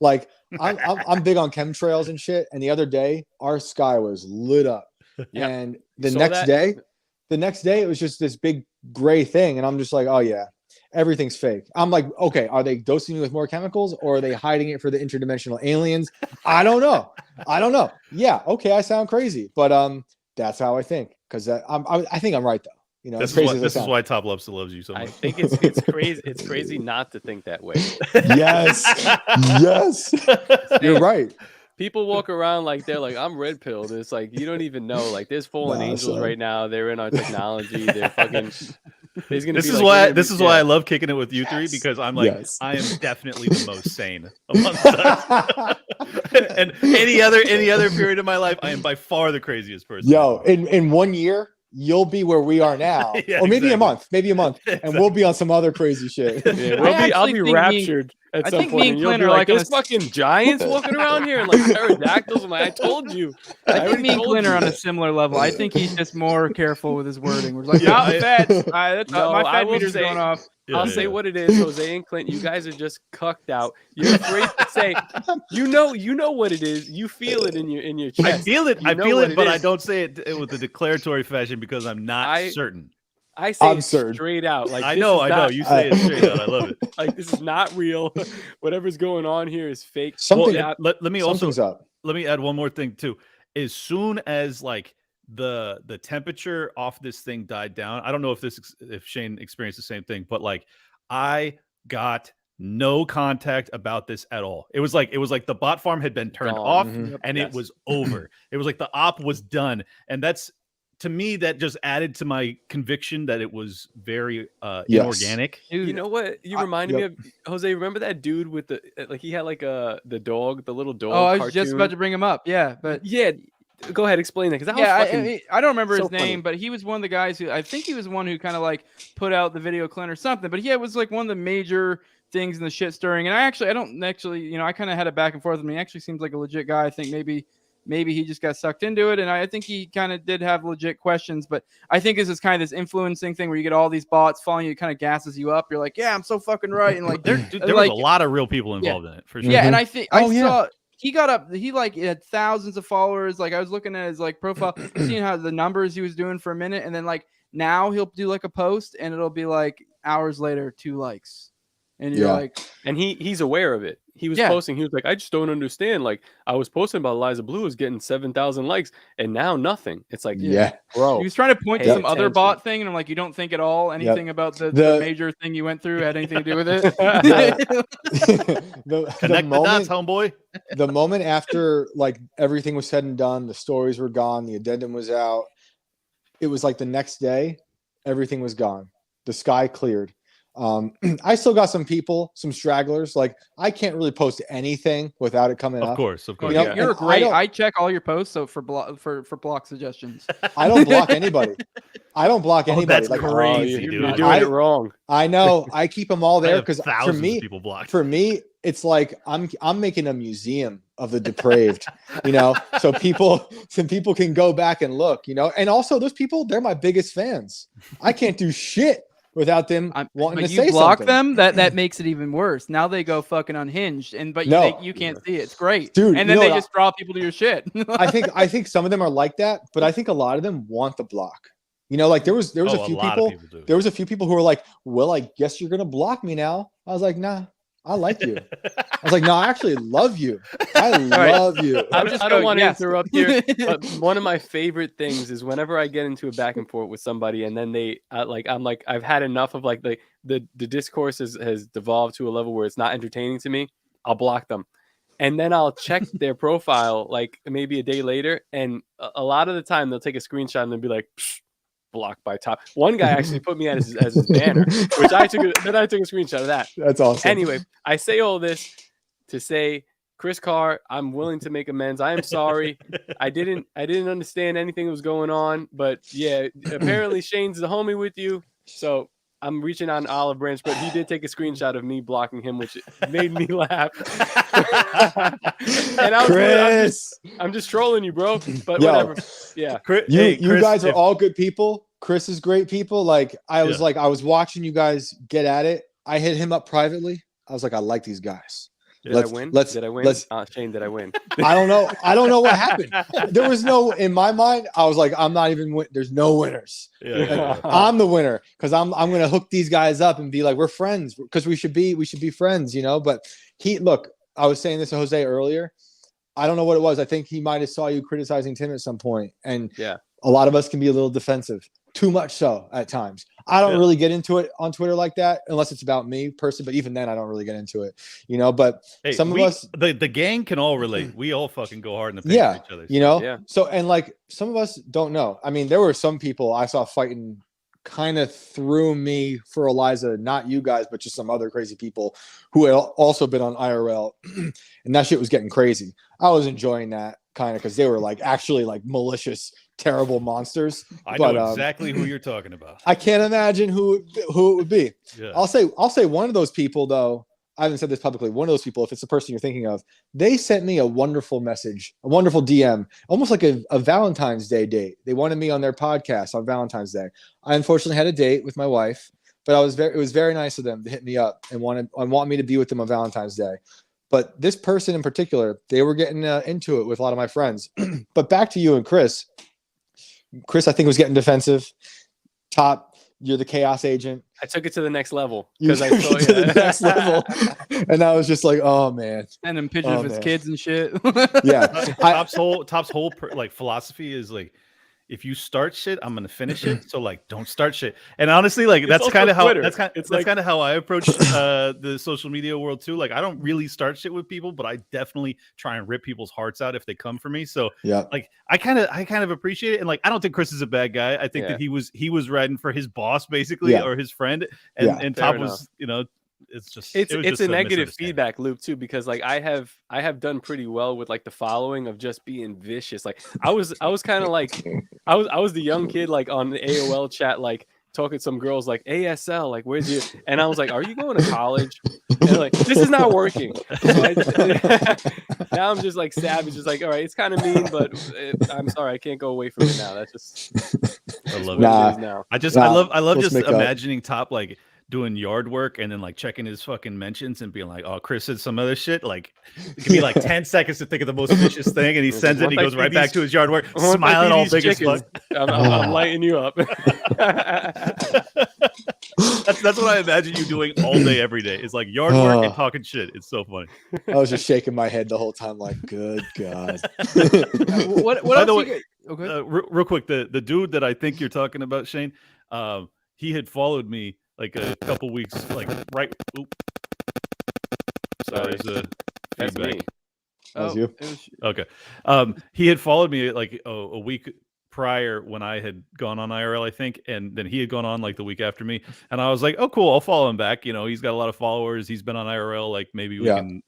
Like I'm big on chemtrails and shit. And the other day, our sky was lit up. And the next day, it was just this big gray thing. And I'm just like, oh yeah. everything's fake. I'm like, okay, are they dosing me with more chemicals or are they hiding it for the interdimensional aliens? I don't know. Yeah, okay, I sound crazy, but that's how I think, because I think I'm right though. You know, this is why TopLobsta loves you so much. I think it's crazy. It's crazy not to think that way. Yes, you're right. People walk around like they're like, I'm red pilled. It's like, you don't even know. Like, there's fallen angels right now. They're in our technology. They're fucking. This is why I love kicking it with you three, because I'm like, I am definitely the most sane amongst us. And any other period of my life, I am by far the craziest person. Yo, in 1 year, you'll be where we are now, or maybe a month, and we'll be on some other crazy shit. Yeah, I'll be raptured at some point. And you'll be like, there's fucking giants walking around here and like pterodactyls. I'm like, I told you. I think me and Clint are on a similar level. I think he's just more careful with his wording. We're like, my fed meter's going off. I'll say what it is, Jose and Clint. You guys are just cucked out. You're afraid to say, you know what it is. You feel it in your chest. I feel it, but I don't say it with a declaratory fashion because I'm not certain. I say it straight out. Like, I know. You say it straight out. I love it. Like, this is not real. Whatever's going on here is fake. Let me add one more thing too. As soon as like the temperature off this thing died down, I don't know if Shane experienced the same thing, but like I got no contact about this at all. It was like the bot farm had been turned off and it was over. It was like the op was done, and that's, to me, that just added to my conviction that it was very inorganic. Dude, you know what you reminded me of, Jose? Remember that dude with the he had like the little dog. Oh, I was just about to bring him up. Yeah, but yeah. Go ahead, explain that, because I don't remember his name, but he was one of the guys who, I think he was one who kind of like put out the video Clint or something. But it was like one of the major things in the shit stirring. And I don't actually, I kind of had it back and forth with him. He actually seems like a legit guy. I think maybe he just got sucked into it, and I think he kind of did have legit questions. But I think this is kind of this influencing thing where you get all these bots following you, it kind of gasses you up. You're like, yeah, I'm so fucking right, and like there was a lot of real people involved in it for sure. Yeah, and I think I saw. He got up. He had thousands of followers. Like, I was looking at his like profile, seeing how the numbers he was doing for a minute, and then like now he'll do like a post, and it'll be like hours later 2 likes, and you're like, and he's aware of it. He was posting. He was like, I just don't understand. Like, I was posting about Eliza Blue was getting 7,000 likes, and now nothing. It's like, bro. He was trying to point to some other bot thing, and I'm like, you don't think at all anything about the major thing you went through had anything to do with it? Connect the dots, homeboy. The moment after like everything was said and done, the stories were gone, the addendum was out. It was like the next day, everything was gone. The sky cleared. I still got some stragglers. Like, I can't really post anything without it coming up. Of course. You're great. I check all your posts, so for block suggestions. I don't block anybody. That's like, crazy, dude. You're doing it wrong. I know. I keep them all there because for me, it's like I'm making a museum of the depraved, so people can go back and look, and also those people, they're my biggest fans. I can't do shit without them wanting to say something. You block them, that makes it even worse. Now they go fucking unhinged, you can't see it. It's great, dude. And then they just draw people to your shit. I think some of them are like that, but I think a lot of them want the block. Like there was a few people. There was a few people who were like, "Well, I guess you're gonna block me now." I was like, "Nah, I like you." I was like, "No, I actually love you. I love you." I don't want to interrupt here, but one of my favorite things is whenever I get into a back and forth with somebody, and then they I'm like, I've had enough of like the discourse has devolved to a level where it's not entertaining to me. I'll block them, and then I'll check their profile like maybe a day later, and a lot of the time they'll take a screenshot and they'll be like, Psh, blocked by Top. One guy actually put me as his banner, which I took a screenshot of that. That's awesome. Anyway, I say all this to say, Chris Carr, I'm willing to make amends. I am sorry. I didn't understand anything that was going on, but yeah, apparently Shane's the homie with you, so I'm reaching out an olive branch, but he did take a screenshot of me blocking him, which made me laugh. And I'm just trolling you, bro. But whatever. Yeah. You guys are all good people. Chris is great people. Like, I was watching you guys get at it. I hit him up privately. I was like, I like these guys. Did I win? Shane, did I win? I don't know. I don't know what happened. There was no, in my mind, I was like, I'm not even there's no winners. I'm the winner because I'm going to hook these guys up and be like, we're friends because we should be friends, you know. But I was saying this to Jose earlier. I don't know what it was. I think he might have saw you criticizing Tim at some point, and a lot of us can be a little defensive, too much so at times. I don't really get into it on Twitter like that unless it's about me personally, but even then I don't really get into it, you know. But some of us, the gang can all relate. We all fucking go hard in the paint for each other. You know? So, and like some of us don't know. I mean, there were some people I saw fighting kind of threw me for Eliza, not you guys, but just some other crazy people who had also been on IRL, and that shit was getting crazy. I was enjoying that kind of because they were like actually like malicious, terrible monsters. I know exactly who you're talking about. I can't imagine who it would be. Yeah. I'll say one of those people though. I haven't said this publicly. One of those people, if it's the person you're thinking of, they sent me a wonderful message, a wonderful DM, almost like a Valentine's Day date. They wanted me on their podcast on Valentine's Day. I unfortunately had a date with my wife, but it was very nice of them to hit me up and want me to be with them on Valentine's Day. But this person in particular, they were getting into it with a lot of my friends. But back to you and Chris. Chris, I think, was getting defensive. Top, you're the chaos agent. I took it to the next level because I saw to the next level, and I was just like, "Oh man!" And then pictures of his kids and shit. Yeah, Top's whole like philosophy is like, if you start shit, I'm gonna finish it. So like, don't start shit. And honestly, like that's kind of how how I approach the social media world too. Like, I don't really start shit with people, but I definitely try and rip people's hearts out if they come for me. So like, I kind of appreciate it. And like, I don't think Chris is a bad guy. I think that he was riding for his boss basically or his friend, and Top was, you know. It's a negative feedback loop too, because like I have done pretty well with like the following of just being vicious. Like I was kind of like I was the young kid like on the AOL chat, like talking to some girls like ASL, like where's you? And I was like, are you going to college? And like, this is not working. So now I'm just like savage, just like, all right, it's kind of mean, but I'm sorry, I can't go away from it now. That's just I love it now. I love just imagining Top like doing yard work and then like checking his fucking mentions and being like, oh, Chris said some other shit. Like it could be like 10 seconds to think of the most vicious thing, and he sends it. He goes right back to his yard work, smiling all big as fuck. I'm lighting you up. That's what I imagine you doing all day, every day. It's like yard work and talking shit. It's so funny. I was just shaking my head the whole time, like, good God. What By the way, okay. Real quick, the dude that I think you're talking about, Shane, he had followed me like a couple weeks, like right. Oop. Sorry, there's a feedback. That was you. Okay. He had followed me like a week prior when I had gone on IRL, I think, and then he had gone on like the week after me, and I was like, oh, cool, I'll follow him back. You know, he's got a lot of followers. He's been on IRL. Like maybe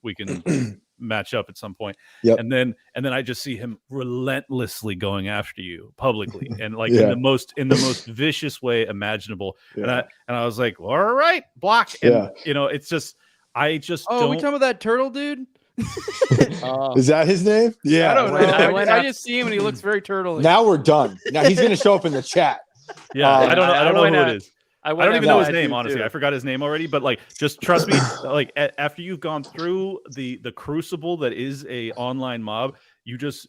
we can match up at some point. Yep. And then I just see him relentlessly going after you publicly and like in the most vicious way imaginable. And I was like, well, all right, block. And you know, it's just we talking about that turtle dude? Is that his name? Yeah, I don't know. I just see him and he looks very turtle. Now we're done. Now he's going to show up in the chat. Yeah, I don't know who it is. I don't even know his name, honestly. I forgot his name already, but like, just trust me. Like, after you've gone through the crucible that is a online mob, you just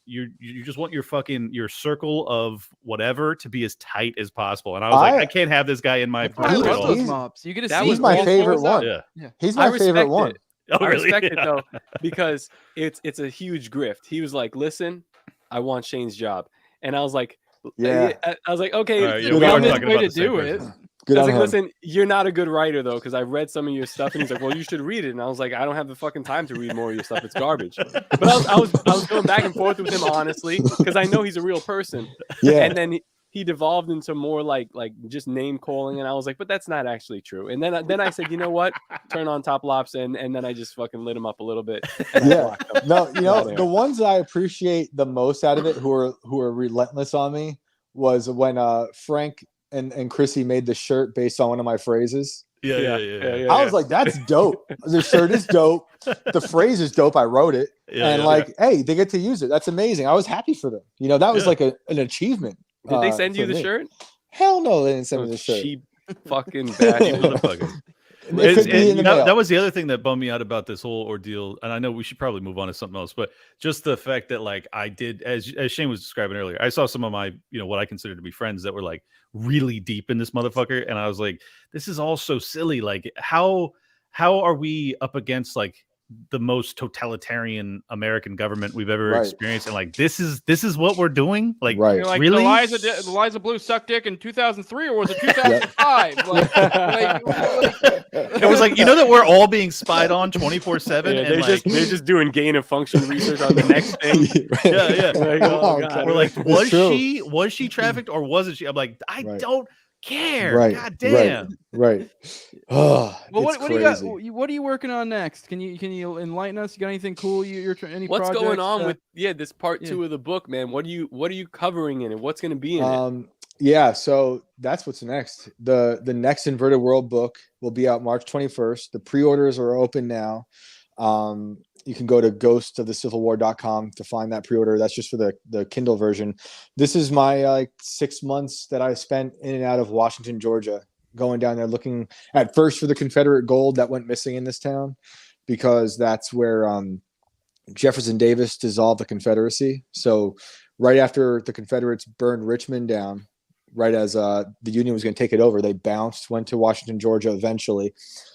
want your circle of whatever to be as tight as possible. And I was like, I can't have this guy in my those mobs. You get to see. He's my favorite one. Yeah. He's my favorite one. Oh, really? I respect it though, because it's a huge grift. He was like, listen, I want Shane's job, and I was like, okay, the way to do it. I was like, listen, you're not a good writer though, because I read some of your stuff, and he's like, well, you should read it. And I was like, I don't have the fucking time to read more of your stuff. It's garbage. But I was going back and forth with him honestly, because I know he's a real person. Yeah. And then he devolved into more like just name calling, and I was like, but that's not actually true. And then I said, you know what? Turn on TopLobsta, and then I just fucking lit him up a little bit. Yeah. No, you know, the ones that I appreciate the most out of it, who are relentless on me, was when Frank and Chrissy made the shirt based on one of my phrases. Yeah. I was like, that's dope. The shirt is dope. The phrase is dope. I wrote it. Hey, they get to use it. That's amazing. I was happy for them. You know, that was like an achievement. Did they send you the shirt? Hell no, they didn't send me the shirt. Cheap fucking bad. That was the other thing that bummed me out about this whole ordeal. And I know we should probably move on to something else, but just the fact that like I did, as Shane was describing earlier, I saw some of my, what I consider to be friends that were like really deep in this motherfucker. And I was like, this is all so silly. Like how are we up against like the most totalitarian American government we've ever experienced, and like this is what we're doing. Like, you're like, really? Eliza Blue sucked dick in 2003, or was it 2005? It was like, that we're all being spied on 24/7. They're just doing gain of function research on the next thing. Yeah. Like, oh, God. We're like, was she trafficked or wasn't she? I'm like, I don't care. Right. God damn. Right. Oh, well, what do you got? What are you working on next? Can you enlighten us? You got anything cool? What's going on with this part 2 of the book, man? What are you covering in it? What's going to be in it? Yeah, so that's what's next. The next Inverted World book will be out March 21st. The pre-orders are open now. You can go to ghostofthecivilwar.com to find that pre-order. That's just for the Kindle version. This is my 6 months that I spent in and out of Washington, Georgia, going down there looking at first for the Confederate gold that went missing in this town, because that's where Jefferson Davis dissolved the Confederacy. So right after the Confederates burned Richmond down, right as the Union was going to take it over, they bounced, went to Washington, Georgia eventually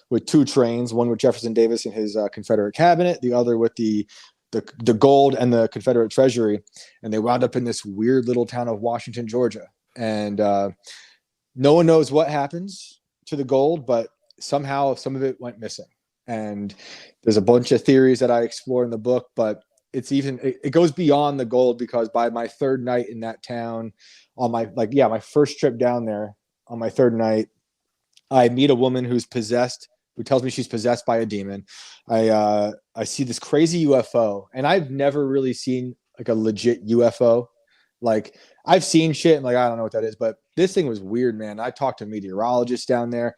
with 2 trains, one with Jefferson Davis and his Confederate cabinet, the other with the gold and the Confederate treasury. And they wound up in this weird little town of Washington, Georgia. And no one knows what happens to the gold, but somehow some of it went missing. And there's a bunch of theories that I explore in the book, but it goes beyond the gold, because by my 3rd night in that town, on my first trip down there, on my 3rd night, I meet a woman who's possessed, who tells me she's possessed by a demon. I see this crazy UFO, and I've never really seen like a legit UFO. Like, I've seen shit and like, I don't know what that is, but this thing was weird, man. I talked to meteorologists down there,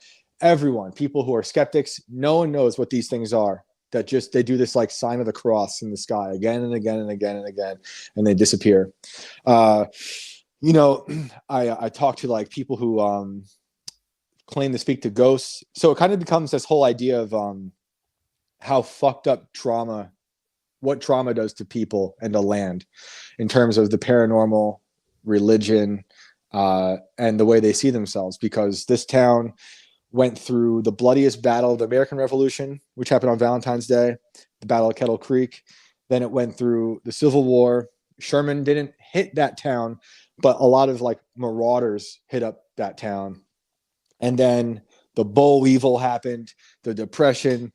people who are skeptics. No one knows what these things are. That just, they do this like sign of the cross in the sky again and again and again and again, and they disappear. I talk to like people who claim to speak to ghosts. So it kind of becomes this whole idea of how fucked up what trauma does to people and the land in terms of the paranormal, religion, and the way they see themselves. Because this town went through the bloodiest battle of the American Revolution, which happened on Valentine's Day, the Battle of Kettle Creek. Then it went through the Civil War. Sherman didn't hit that town, but a lot of like marauders hit up that town. And then the boll weevil happened, the Depression,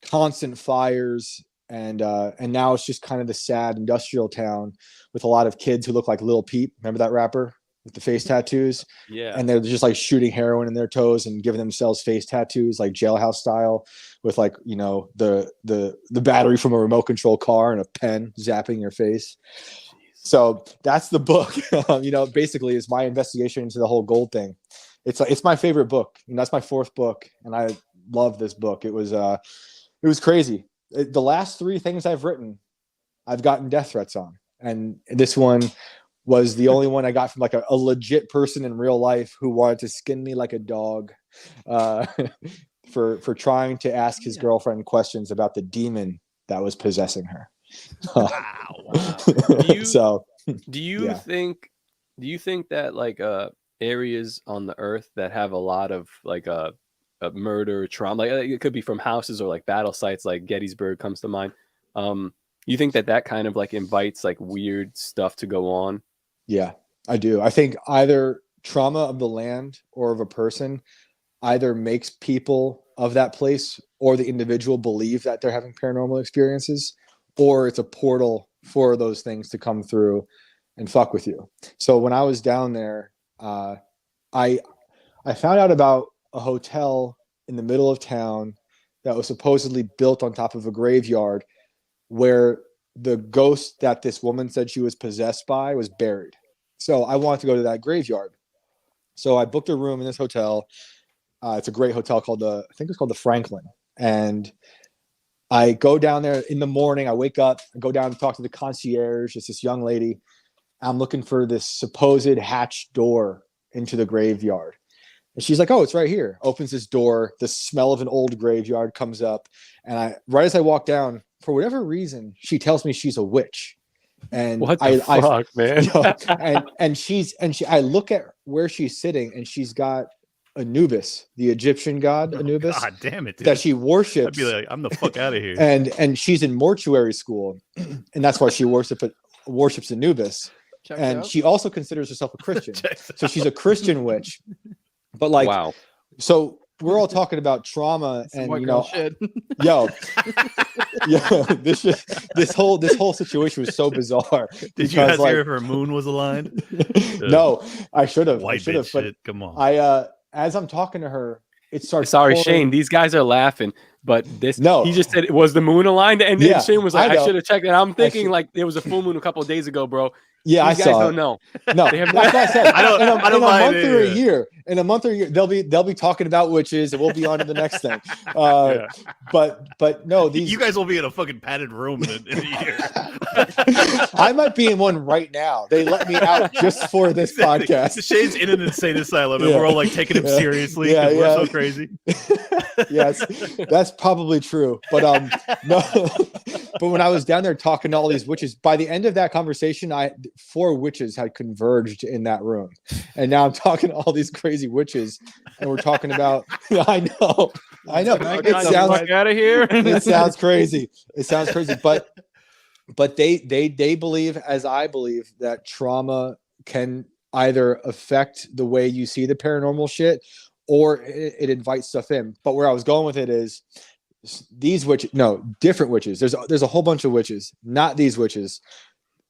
constant fires, and now it's just kind of the sad industrial town with a lot of kids who look like Lil Peep. Remember that rapper with the face tattoos? Yeah. And they're just like shooting heroin in their toes and giving themselves face tattoos, like jailhouse style, with like, the battery from a remote control car and a pen zapping your face. So that's the book. Basically is my investigation into the whole gold thing. It's my favorite book. That's my 4th book, and I love this book. It was crazy. The last 3 things I've written, I've gotten death threats on, and this one was the only one I got from like a legit person in real life who wanted to skin me like a dog, for trying to ask his girlfriend questions about the demon that was possessing her. Wow. Do you think that like areas on the earth that have a lot of like a murder trauma, like it could be from houses or like battle sites, like Gettysburg comes to mind, you think that kind of like invites like weird stuff to go on? Yeah, I do. I think either trauma of the land or of a person either makes people of that place or the individual believe that they're having paranormal experiences, or it's a portal for those things to come through and fuck with you. So when I was down there, I found out about a hotel in the middle of town that was supposedly built on top of a graveyard where the ghost that this woman said she was possessed by was buried. So I wanted to go to that graveyard. So I booked a room in this hotel. It's a great hotel called I think it's called the Franklin. And I go down there in the morning. I wake up, I go down and talk to the concierge. It's this young lady. I'm looking for this supposed hatch door into the graveyard. And she's like, oh, it's right here. Opens this door. The smell of an old graveyard comes up. And right as I walk down, for whatever reason, she tells me she's a witch. And what the fuck, man? I look at where she's sitting, and she's got Anubis, the Egyptian god Anubis. God damn it, dude. That she worships. I'd be like, I'm the fuck out of here. And she's in mortuary school, and that's why she worships Anubis. She also considers herself a Christian. So she's a Christian witch. But like, wow. So we're all talking about trauma, and shit. this whole situation was so bizarre. Did you guys hear if her moon was aligned? No, I should have. White bitch shit. Come on. As I'm talking to her, it starts. Sorry, Shane. These guys are laughing, but he just said, "Was the moon aligned?" And Shane was like, "I should have checked." And I'm thinking like there was a full moon a couple of days ago, bro. Yeah, These guys don't know. No, they have that's what I said. I don't In a month or a year, they'll be talking about witches, and we'll be on to the next thing. But no, you guys will be in a fucking padded room in a year. I might be in one right now. They let me out just for this podcast. Shane's in an insane asylum, and we're all like taking him seriously because we're so crazy. Yes, that's probably true. But no. But when I was down there talking to all these witches, by the end of that conversation, 4 witches had converged in that room, and now I'm talking to all these crazy witches, and we're talking about. I know. It sounds out of here. It sounds crazy. But they believe, as I believe, that trauma can either affect the way you see the paranormal shit, or it invites stuff in. But where I was going with it is these witches, no, different witches. There's a whole bunch of witches, not these witches.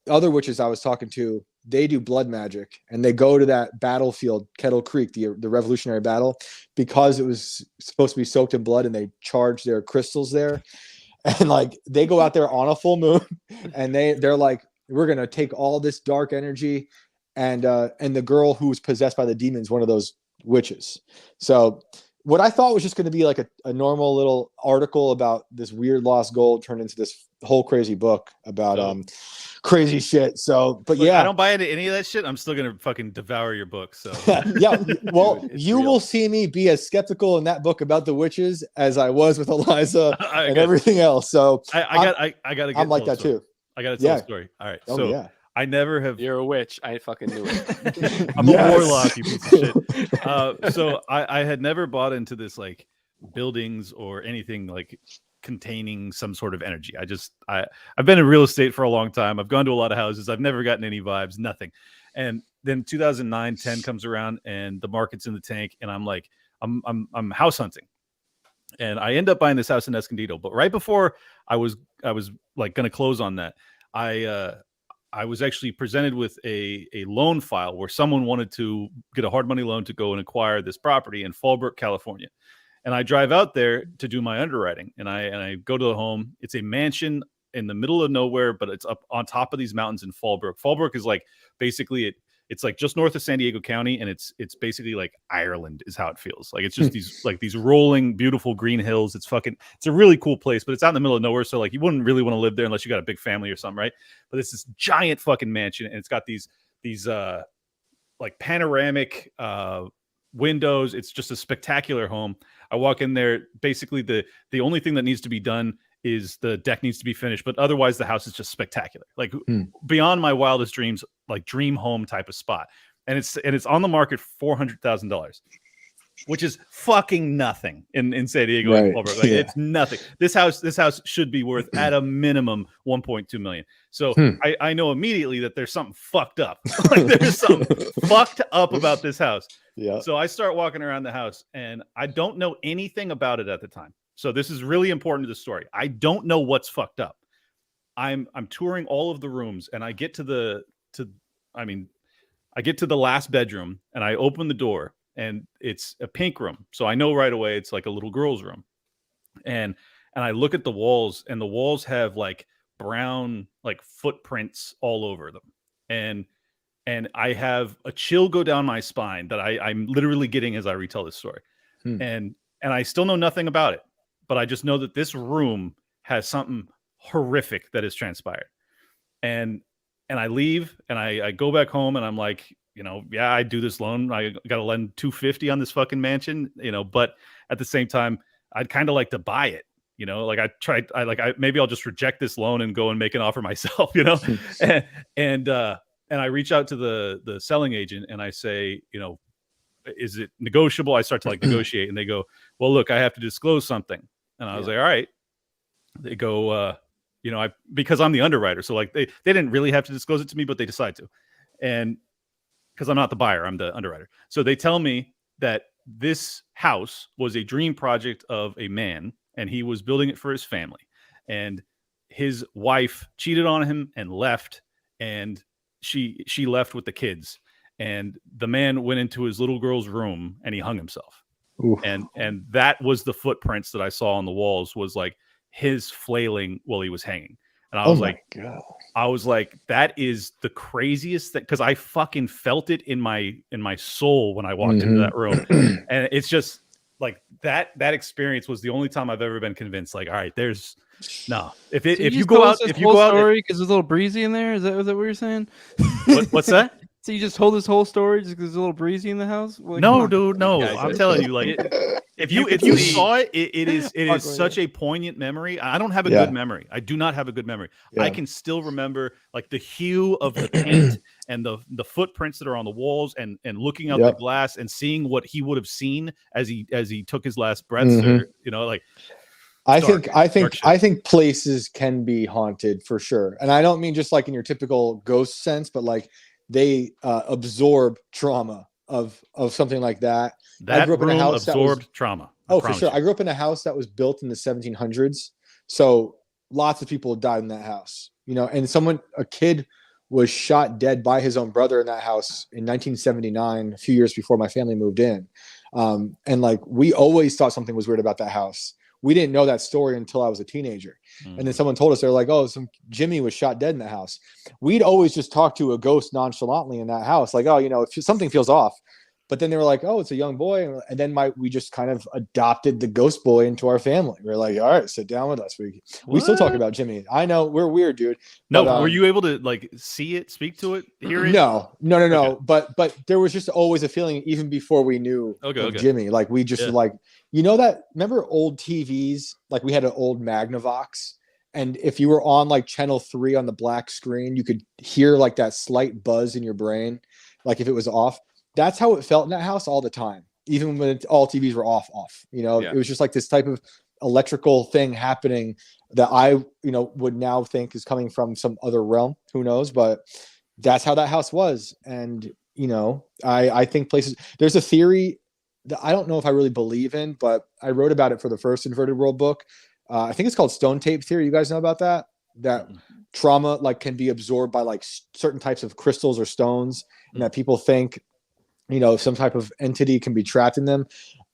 Other witches I was talking to, they do blood magic, and they go to that battlefield, Kettle Creek, the Revolutionary battle, because it was supposed to be soaked in blood, and they charge their crystals there. And like they go out there on a full moon, and they're like, we're gonna take all this dark energy, and the girl who's possessed by the demons, one of those witches. So what I thought was just going to be like a normal little article about this weird lost gold turned into this whole crazy book about crazy shit. So, but look, I don't buy into any of that shit. I'm still gonna fucking devour your book. So yeah, well, you will see me be as skeptical in that book about the witches as I was with Eliza and everything else. So I gotta. I'm like that too. I gotta tell a story. All right. So I never have. You're a witch. I fucking knew it. I'm a warlock, you piece of shit. So I had never bought into this like buildings or anything like containing some sort of energy. I've been in real estate for a long time. I've gone to a lot of houses. I've never gotten any vibes, nothing. And then 2009-10 comes around, and the market's in the tank, and I'm like, I'm house hunting. And I end up buying this house in Escondido. But right before I was like going to close on that, I was actually presented with a loan file where someone wanted to get a hard money loan to go and acquire this property in Fallbrook, California. And I drive out there to do my underwriting, and I go to the home. It's a mansion in the middle of nowhere, but it's up on top of these mountains in Fallbrook. Fallbrook is like basically it's like just north of San Diego County, and it's basically like Ireland is how it feels. Like it's just these rolling, beautiful green hills. It's a really cool place, but it's out in the middle of nowhere. So like you wouldn't really want to live there unless you got a big family or something, right? But it's this giant fucking mansion, and it's got these like panoramic windows. It's just a spectacular home. I walk in there. Basically, the only thing that needs to be done is the deck needs to be finished, but otherwise the house is just spectacular. Like beyond my wildest dreams, like dream home type of spot. And it's on the market $400,000, which is fucking nothing in San Diego. Right. Like it's nothing. This house should be worth at a minimum 1.2 million. So I know immediately that there's something fucked up. Like there's something fucked up about this house. Yeah. So I start walking around the house, and I don't know anything about it at the time. So this is really important to the story. I don't know what's fucked up. I'm touring all of the rooms, and I get to the last bedroom, and I open the door, and it's a pink room. So I know right away it's like a little girl's room. And I look at the walls, and the walls have like brown like footprints all over them. And I have a chill go down my spine that I'm literally getting as I retell this story. And I still know nothing about it, but I just know that this room has something horrific that has transpired. And I leave, and I go back home, and I'm like, yeah, I do this loan. I got to lend $250 on this fucking mansion, but at the same time, I'd kind of like to buy it. Like maybe I'll just reject this loan and go and make an offer myself, and I reach out to the selling agent and I say, is it negotiable? I start to negotiate and they go, well, look, I have to disclose something. And I was like, all right. They go, because I'm the underwriter. So they didn't really have to disclose it to me, but they decide to. And because I'm not the buyer, I'm the underwriter. So they tell me that this house was a dream project of a man and he was building it for his family. And his wife cheated on him and left. And she left with the kids. And the man went into his little girl's room and he hung himself. Oof. And that was the footprints that I saw on the walls, was his flailing while he was hanging. And I was like, that is the craziest thing, because I fucking felt it in my soul when I walked into that room. And it's just that experience was the only time I've ever been convinced, all right, there's no. If you go out because it's a little breezy in there, is that what you're saying? What's that? So you just hold this whole story just because there's a little breezy in the house? No, dude, no. I'm telling you, if you saw it, it is such a poignant memory. I don't have a good memory. I do not have a good memory. Yeah. I can still remember the hue of the paint and the footprints that are on the walls, and looking out the glass and seeing what he would have seen as he took his last breaths. I think places can be haunted for sure, and I don't mean just in your typical ghost sense, but they absorb trauma of something like that. I grew up in a house absorbed trauma. For sure. I grew up in a house that was built in the 1700s. So lots of people died in that house, and a kid was shot dead by his own brother in that house in 1979, a few years before my family moved in. And we always thought something was weird about that house. We didn't know that story until I was a teenager. And then someone told us, they're like, oh, Jimmy was shot dead in the house. We'd always just talk to a ghost nonchalantly in that house. If something feels off. But then they were like, oh, it's a young boy. And then we just kind of adopted the ghost boy into our family. We're like, all right, sit down with us. We still talk about Jimmy. I know we're weird, dude. No, but, were you able to see it, speak to it, hear it? No. Okay. But there was just always a feeling even before we knew of Jimmy. We just remember old TVs? We had an old Magnavox. And if you were on channel 3 on the black screen, you could hear that slight buzz in your brain, if it was off. That's how it felt in that house all the time, even when all TVs were off. It was just this type of electrical thing happening that I, would now think is coming from some other realm. Who knows? But that's how that house was. And, I think there's a theory that I don't know if I really believe in, but I wrote about it for the first Inverted World book. I think it's called stone tape theory. You guys know about that? That trauma can be absorbed by certain types of crystals or stones, and that people think some type of entity can be trapped in them.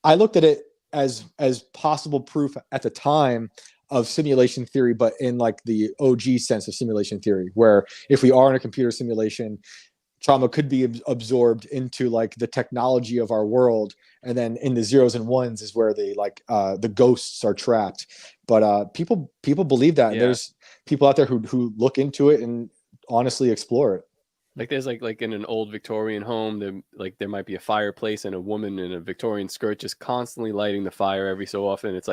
I looked at it as possible proof at the time of simulation theory, but in the OG sense of simulation theory, where if we are in a computer simulation, trauma could be absorbed into the technology of our world, and then in the zeros and ones is where the ghosts are trapped. But people believe that. And there's people out there who look into it and honestly explore it. There's in an old Victorian home, there might be a fireplace and a woman in a Victorian skirt just constantly lighting the fire every so often. It's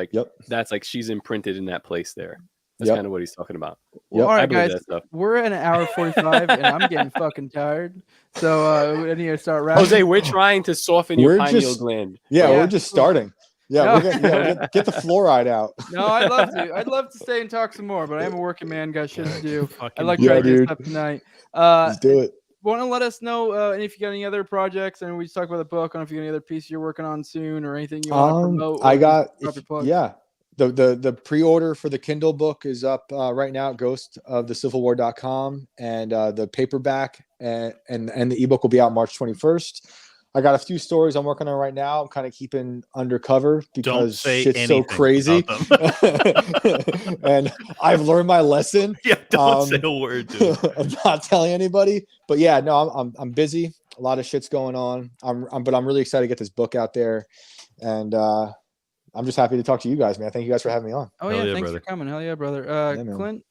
that's she's imprinted in that place there. That's kind of what he's talking about. Well, all right, guys, we're at 1:45 and I'm getting fucking tired. So I need to start wrapping. Jose, we're trying to soften your pineal gland. Yeah, we're just starting. Yeah, get the fluoride out. No, I'd love to. I'd love to stay and talk some more, but I am a working man, got shit to do. I'd like to try this up tonight. Let's do it. Want to let us know if you got any other projects, and we just talked about the book. I don't know if you got any other piece you're working on soon or anything you want to promote. I got the pre-order for the Kindle book is up right now at ghostofthecivilwar.com, and the paperback and the ebook will be out March 21st. I got a few stories I'm working on right now. I'm kind of keeping undercover because shit's so crazy. And I've learned my lesson. Yeah, don't say a word, dude. I'm not telling anybody. But yeah, no, I'm busy. A lot of shit's going on. But I'm really excited to get this book out there. And I'm just happy to talk to you guys, man. Thank you guys for having me on. Oh, yeah, thanks for coming. Hell yeah, brother. Clint?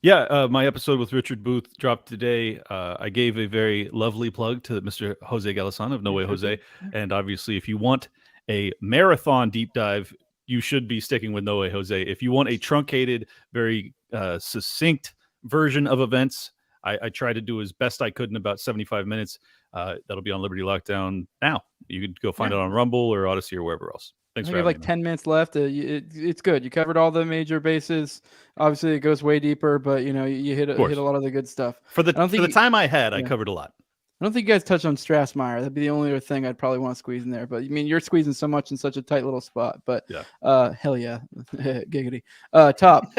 Yeah, my episode with Richard Booth dropped today. I gave a very lovely plug to Mr. Jose Galasan of No Way Jose. And obviously, if you want a marathon deep dive, you should be sticking with No Way Jose. If you want a truncated, very succinct version of events, I tried to do as best I could in about 75 minutes. That'll be on Liberty Lockdown now. You could go find it on Rumble or Odyssey or wherever else. Thanks for having me. 10 minutes left. It's good. You covered all the major bases. Obviously, it goes way deeper, but you hit a lot of the good stuff. For the time I had, I covered a lot. I don't think you guys touched on Strassmeyer. That'd be the only other thing I'd probably want to squeeze in there. But I mean, you're squeezing so much in such a tight little spot. But hell yeah, giggity. Top.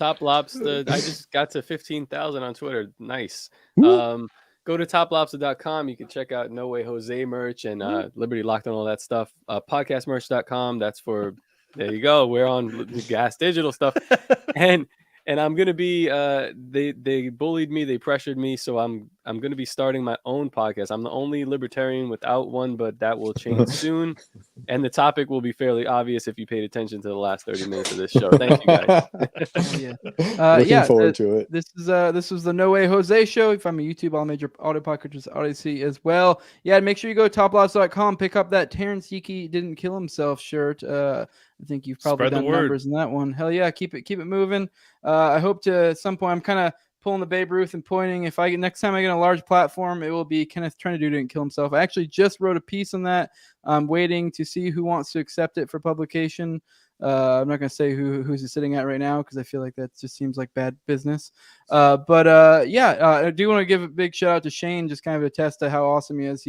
TopLobsta. I just got to 15,000 on Twitter. Nice. Go to TopLobsta.com. You can check out No Way Jose merch and Liberty Locked on all that stuff. Podcastmerch.com. That's for, there you go. We're on the Gas Digital stuff. And I'm gonna be they bullied me, they pressured me, so I'm gonna be starting my own podcast. I'm the only libertarian without one, but that will change soon. And the topic will be fairly obvious if you paid attention to the last 30 minutes of this show. Thank you guys. Looking forward to it. This was the No Way Jose show. You find me YouTube, all major audio podcasts, Odyssey as well. Yeah, make sure you go to toplobsta.com, pick up that Terrence Yiki didn't kill himself shirt. I think you've probably done numbers in that one. Hell yeah, keep it moving. I hope to at some point, I'm kind of pulling the Babe Ruth and pointing. If next time I get a large platform, it will be Kenneth Trenadu didn't kill himself. I actually just wrote a piece on that. I'm waiting to see who wants to accept it for publication. I'm not going to say who's it sitting at right now because I feel like that just seems like bad business. I do want to give a big shout out to Shane, just kind of attest to how awesome he is.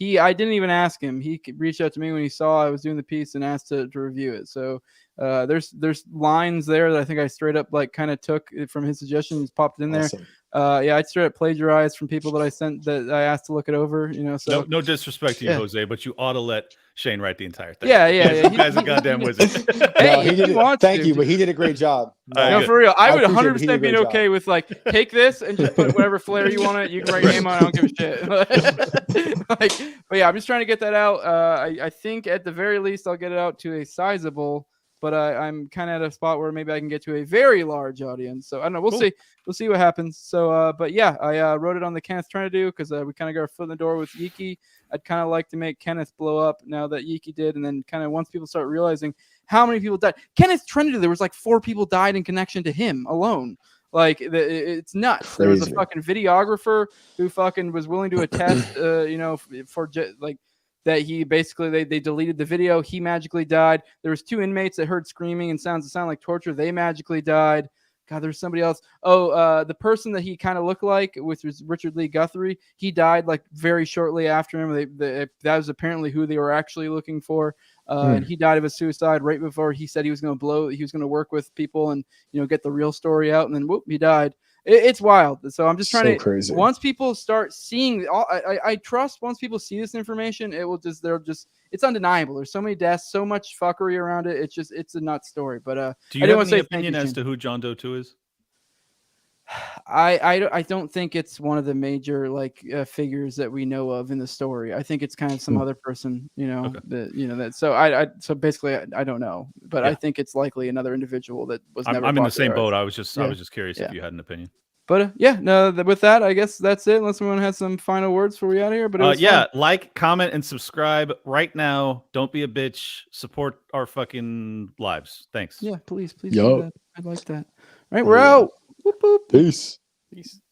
I didn't even ask him. He reached out to me when he saw I was doing the piece and asked to review it. So there's lines there that I think I straight up kind of took from his suggestions, popped it in there. I straight up plagiarized from people that I sent that I asked to look it over. So no disrespect to you, Jose, but you ought to let Shane write the entire thing. Yeah. This guy's a goddamn wizard. Hey, he did it. Thank you, but he did a great job. No, for real. I would 100% be okay with take this and just put whatever flair you want it. You can write your name on it. I don't give a shit. But yeah, I'm just trying to get that out. I think at the very least I'll get it out to a sizable, but I'm kind of at a spot where maybe I can get to a very large audience. So I don't know. We'll see. We'll see what happens. So, but yeah, I wrote it on the Kenneth Trenadu because we kind of got our foot in the door with Yiki. I'd kind of like to make Kenneth blow up now that Yiki did. And then kind of once people start realizing how many people died. Kenneth Trenadu, there was 4 people died in connection to him alone. It's nuts. Crazy. There was a fucking videographer who fucking was willing to attest, that he basically they deleted the video. He magically died. There was 2 inmates that heard screaming and sounds that sound like torture. They magically died. God, there's somebody else. The person that he kind of looked like, which was Richard Lee Guthrie, he died very shortly after him. That was apparently who they were actually looking for. And he died of a suicide right before he said he was going to he was going to work with people and get the real story out. And then whoop, he died. It's wild. So I'm just trying to. Crazy. Once people start seeing, I trust. Once people see this information, it's undeniable. There's so many deaths, so much fuckery around it. It's a nuts story. But do you have any opinion as to who John Doe 2 is? I don't think it's one of the major figures that we know of in the story. I think it's kind of some other person, that. So basically I don't know, but I think it's likely another individual that was never. I'm in the same boat. I was just curious if you had an opinion. But with that, I guess that's it. Unless anyone has some final words before we out of here. But like, comment, and subscribe right now. Don't be a bitch. Support our fucking lives. Thanks. Yeah, please do that. I'd like that. All right, we're out. Whoop, whoop. Peace.